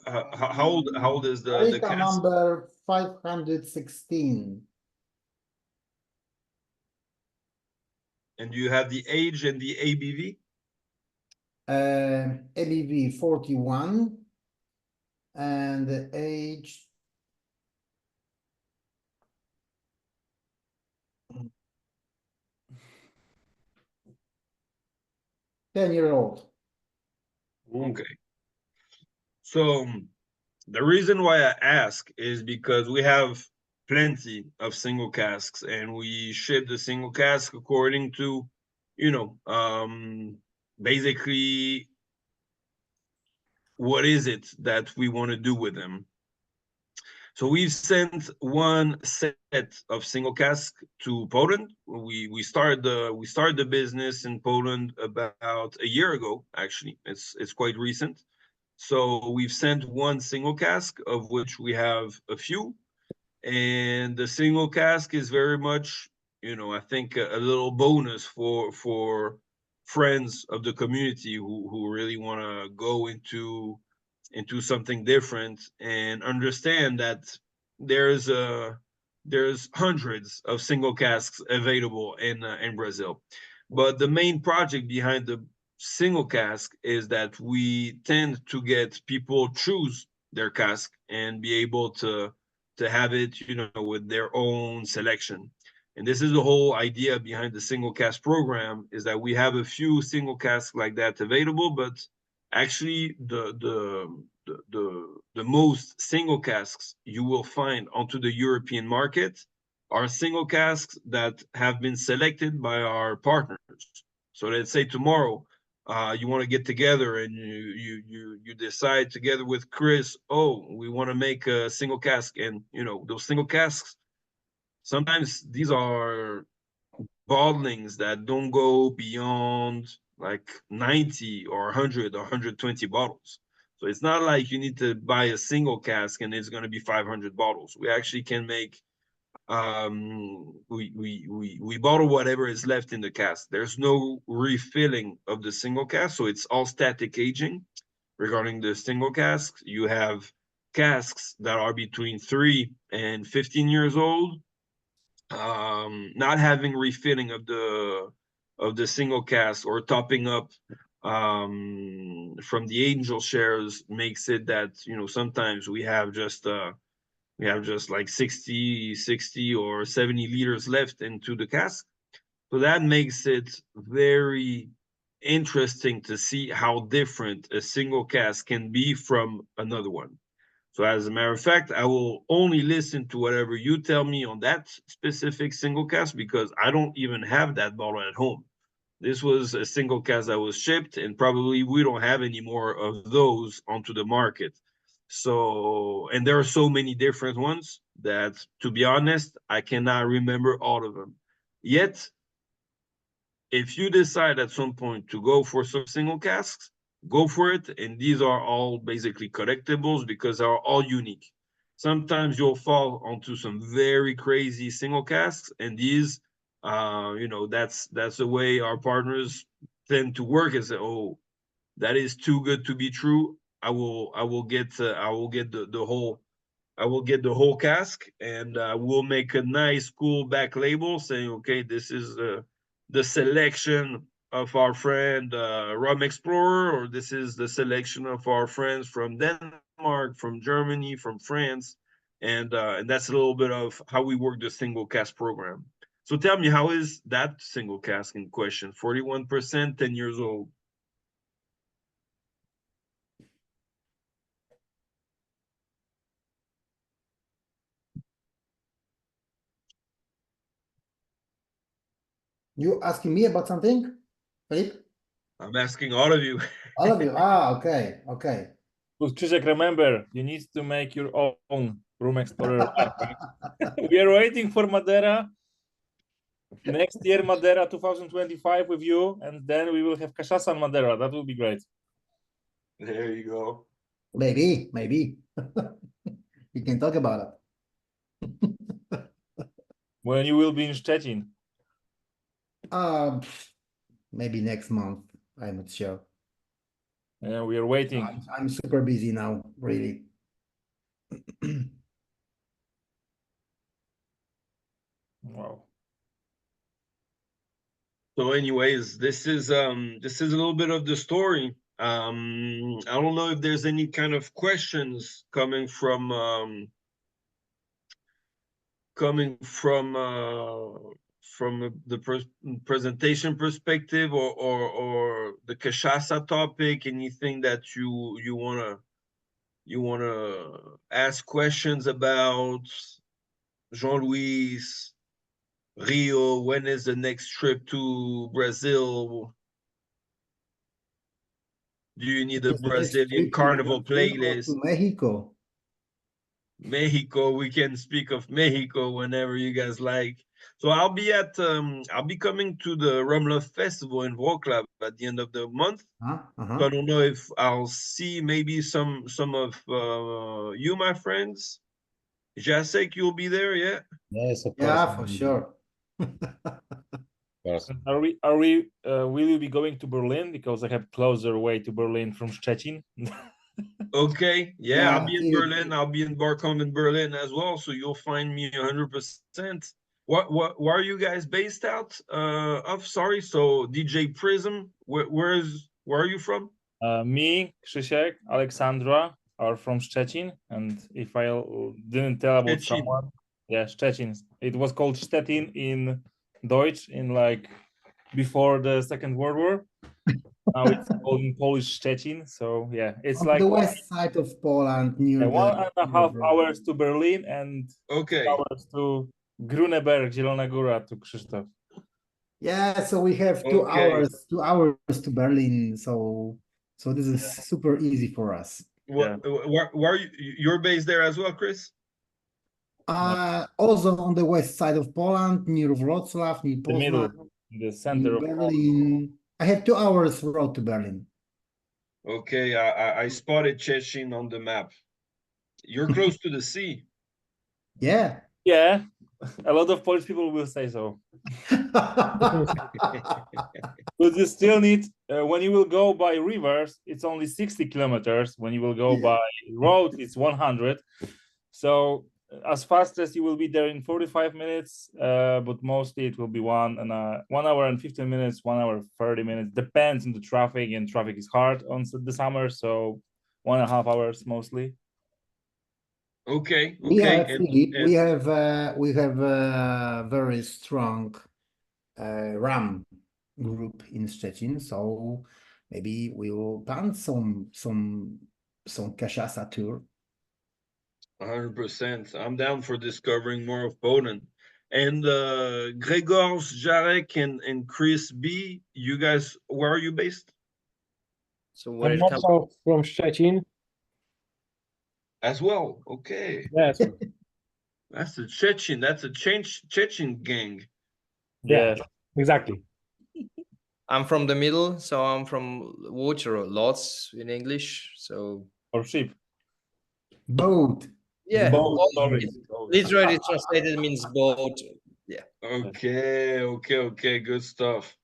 How old is the Barrica cask? number 516. And you have the age and the ABV? ABV 41 and the age 10-year-old. Okay. So the reason why I ask is because we have plenty of single casks, and we ship the single cask according to, basically what is it that we want to do with them. So we've sent one set of single cask to Poland. We started the business in Poland about a year ago. Actually, it's quite recent. So we've sent one single cask, of which we have a few, and the single cask is very much, I think a little bonus for friends of the community who really want to go into something different and understand that there's hundreds of single casks available in Brazil. But the main project behind the single cask is that we tend to get people choose their cask and be able to have it, with their own selection. And this is the whole idea behind the single cask program, is that we have a few single casks like that available, but actually the most single casks you will find onto the European market are single casks that have been selected by our partners. So let's say tomorrow you want to get together and you decide together with Chris, oh, we want to make a single cask, and those single casks, sometimes these are bottlings that don't go beyond like 90 or 100 or 120 bottles. So it's not like you need to buy a single cask and it's going to be 500 bottles. We actually can make we bottle whatever is left in the cask. There's no refilling of the single cask, so it's all static aging. Regarding the single casks, you have casks that are between 3 and 15 years old, not having refilling of the single cask or topping up from the angel shares makes it that sometimes we have just like 60 or 70 liters left into the cask. So that makes it very interesting to see how different a single cask can be from another one. So as a matter of fact, I will only listen to whatever you tell me on that specific single cask because I don't even have that bottle at home. This was a single cask that was shipped, and probably we don't have any more of those onto the market. So, and there are so many different ones that, to be honest, I cannot remember all of them. Yet, if you decide at some point to go for some single casks, go for it. And these are all basically collectibles because they are all unique. Sometimes you'll fall onto some very crazy single casks, and these, that's the way our partners tend to work. And say, oh, that is too good to be true. I will get the whole cask, and we'll make a nice cool back label saying, okay, this is the selection of our friend Rum Explorer, or this is the selection of our friends from Denmark, from Germany, from France, and that's a little bit of how we work the single cask program. So tell me, how is that single cask in question? 41%, 10 years old. You asking me about something, Philippe? I'm asking all of you. All of you. Ah, okay, okay. But Krzysiek, remember, you need to make your own Room Explorer wine, right? We are waiting for Madeira. Next year, Madeira 2025 with you, and then we will have Cachaça and Madeira. That will be great. There you go. Maybe, maybe. We can talk about it. When you will be in Szczecin. Maybe next month. I'm not sure. Yeah, we are waiting. I'm super busy now, really. Wow. So anyways, this is a little bit of the story. I don't know if there's any kind of questions coming from the presentation perspective, or the cachaça topic. Anything that you wanna ask questions about? Jean-Louis, Rio, when is the next trip to Brazil? Do you need a It's the next Brazilian trip to carnival Brazil or playlist? to Mexico. Mexico, we can speak of Mexico whenever you guys like. So I'll be coming to the Rum Love Festival in Wrocław at the end of the month. So I don't know if I'll see maybe some of you, my friends. Jacek, you'll be there, yeah? Yes, of Yeah, course. for sure. Of course. Will you be going to Berlin? Because I have closer way to Berlin from Szczecin. Okay, yeah, Yeah, I'll be in Berlin. I'll be in Barcom in Berlin as well. So you'll find me 100%. Where are you guys based out of? Sorry, so DJ Prism, where are you from? Me, Krzysiek, Alexandra are from Szczecin, and if I didn't tell about Szczecin. someone, yeah, Szczecin. It was called Stettin in Deutsch in like before the Second World War. Now it's called in Polish Szczecin. So yeah, it's On like the west side of Poland, near one the and a half hours to Berlin and Okay. hours to Grüneberg, Zielona Góra to Krzysztof. Yeah, so we have 2 Okay. hours, 2 hours to Berlin. So this is super easy for us. Where are you? You're based there as well, Chris? Also on the west side of Poland, near Wrocław, near The middle, Poznan, the center near of Berlin. I have 2 hours road to Berlin. Okay, I spotted Szczecin on the map. You're close to the sea. Yeah. Yeah, a lot of Polish people will say so. But you still need, when you will go by rivers, it's only 60 kilometers. When you will go by road, it's 100. So as fast as you will be there in 45 minutes, but mostly it will be 1 hour and 15 minutes, 1 hour 30 minutes. Depends on the traffic, and traffic is hard on the summer, so 1.5 hours mostly. Okay. We have, Philippe, and we have a very strong RAM group in Szczecin, so maybe we will plan some cachaça tour. 100%. I'm down for discovering more of Poland. And Gregors, Jarek, and Chris B, you guys, where are you based? So where I'm it comes also from Szczecin. As well. Okay. Yes. That's a Chechen. That's a Chechen gang. Yeah. Yes. Exactly. I'm from the middle, so I'm from Łódź or Lodz in English. So Or sheep. Both. yeah, Both, both sorry. is- literally translated means boat. Yeah. Okay. Good stuff.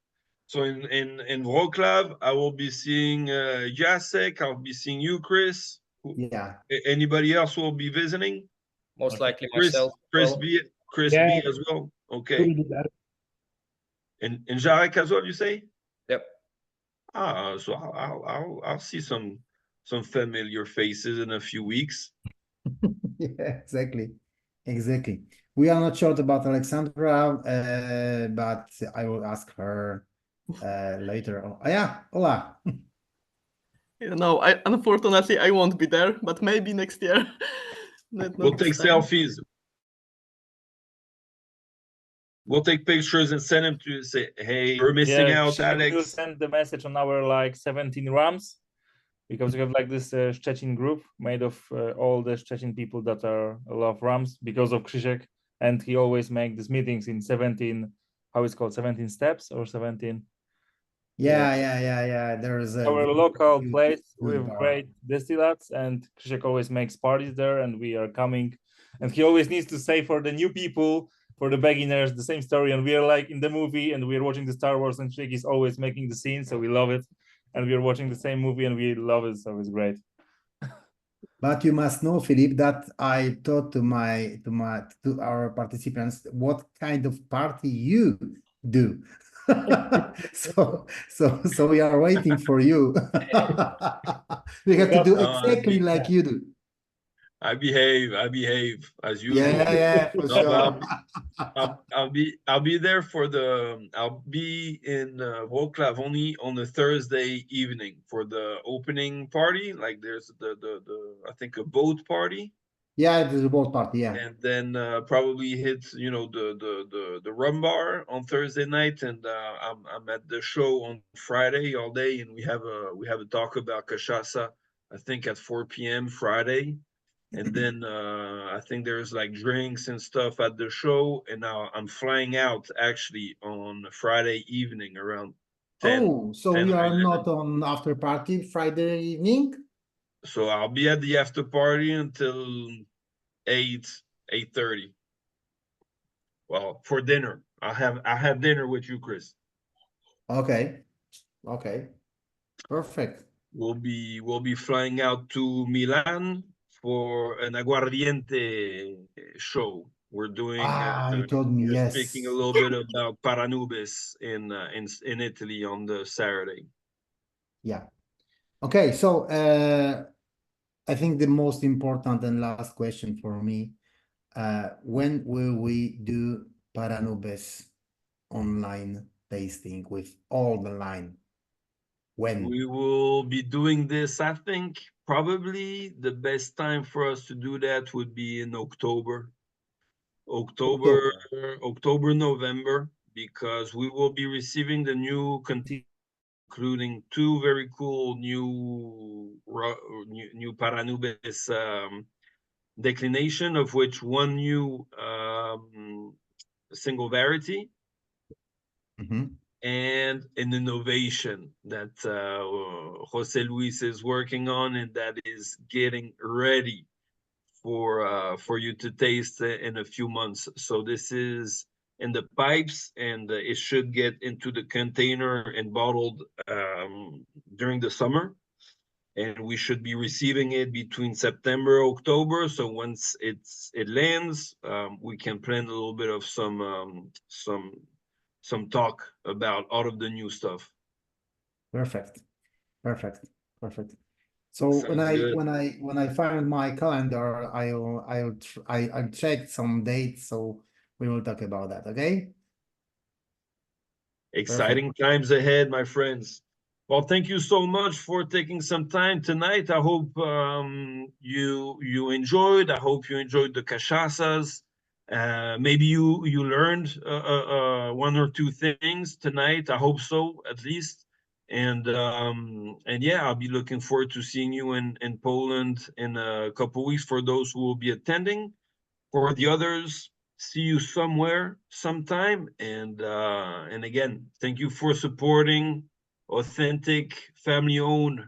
So in Wroclaw, I will be seeing Jacek. I'll be seeing you, Chris. Yeah. Anybody else will be visiting? Most Okay. likely Chris, myself. Chris well. B, Chris Yeah. B as well. Okay. Will be there. And Jarek as well, you say? Yep. So I'll see some familiar faces in a few weeks. Yeah, exactly. We are not sure about Alexandra, but I will ask her later. Oh, yeah, hola. No, unfortunately I won't be there, but maybe next year. We'll take selfies. We'll take pictures and send them to say, hey, we're missing out, Krzysiek will Alex. send the message on our like 17 rams, because we have like this Szczecin group made of all the Szczecin people that are love rams because of Krzysiek, and he always make these meetings in 17, how it's called, 17 steps or 17. Yeah. There is a Our local huge- place huge with bar. great distillates, and Krzysiek always makes parties there, and we are coming. And he always needs to say for the new people, for the beginners, the same story. And we are like in the movie, and we are watching the Star Wars, and Krzysiek is always making the scene, so we love it. And we are watching the same movie, and we love it, so it's great. But you must know, Philippe, that I taught to our participants what kind of party you do. So we are waiting for you. We have to do exactly like you do. I behave as usual. Yeah, for No, sure. but I'll be there for I'll be in Wroclaw only on the Thursday evening for the opening party. Like there's the I think a boat party, Yeah, it is a boat party. Yeah. and then probably hit the rum bar on Thursday night, and I'm at the show on Friday all day, and we have a talk about cachaça. I think at 4 p.m. Friday. And then I think there's like drinks and stuff at the show. And now I'm flying out actually on Friday evening around 10. Oh, so 10 we or are 11. not on after party Friday evening? So I'll be at the after party until 8:30. Well, for dinner. I have dinner with you, Chris. Okay. Perfect. We'll be flying out to Milan for an aguardiente show. We're doing You told me, we're yes. speaking a little bit about Paranubis in Italy on the Saturday. Yeah. Okay, so I think the most important and last question for me, when will we do Paranubes online tasting with all the line? When? We will be doing this, I think probably the best time for us to do that would be in October, November, because we will be receiving the new container, including two very cool new Paranubis declination, of which one new single variety. Mhm. And an innovation that Jose Luis is working on, and that is getting ready for you to taste in a few months. So this is in the pipes, and it should get into the container and bottled during the summer. And we should be receiving it between September, October. So once it lands, we can plan a little bit of some talk about all of the new stuff. Perfect. So Sounds good. when I find my calendar, I'll check some dates, so we will talk about that, okay? Exciting times ahead, my friends. Well, thank you so much for taking some time tonight. I hope you enjoyed. I hope you enjoyed the cachaças. Maybe you learned one or two things tonight. I hope so, at least. And yeah, I'll be looking forward to seeing you in Poland in a couple weeks for those who will be attending. For the others, see you somewhere, sometime. And again, thank you for supporting authentic, family-owned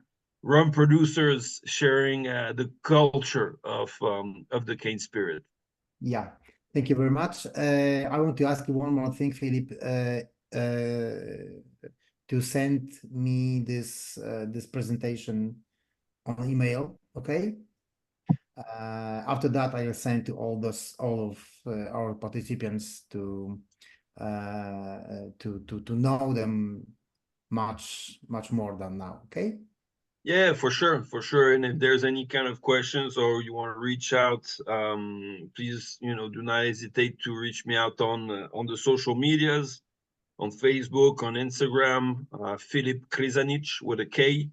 rum producers sharing the culture of the cane spirit. Yeah, thank you very much. I want to ask you one more thing, Philip. To send me this presentation on email, okay? After that, I will send to all of our participants to know them much more than now, okay? Yeah, for sure, for sure. And if there's any kind of questions or you want to reach out, please, do not hesitate to reach me out on the social medias, on Facebook, on Instagram, Filip Krizanic with a K.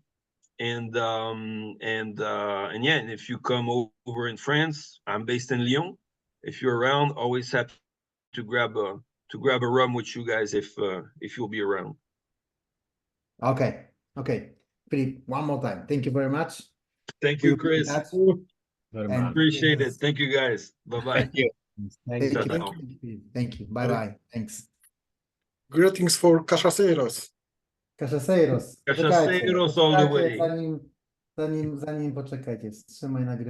And yeah, and if you come over in France, I'm based in Lyon. If you're around, always happy to grab a rum with you guys if you'll be around. Okay. Philip, one more time. Thank you very much. Thank you, We'll be in Chris. touch. Very And much. Appreciate it. Thank you, guys. Bye-bye. Thank you. Thank Ciao, you. ciao. Thank you. Bye. Thanks. Greetings for cachaceiros. Cachaceiros. Cachaceiros all the way. Zanim poczekajcie, wstrzymaj nagrywanie.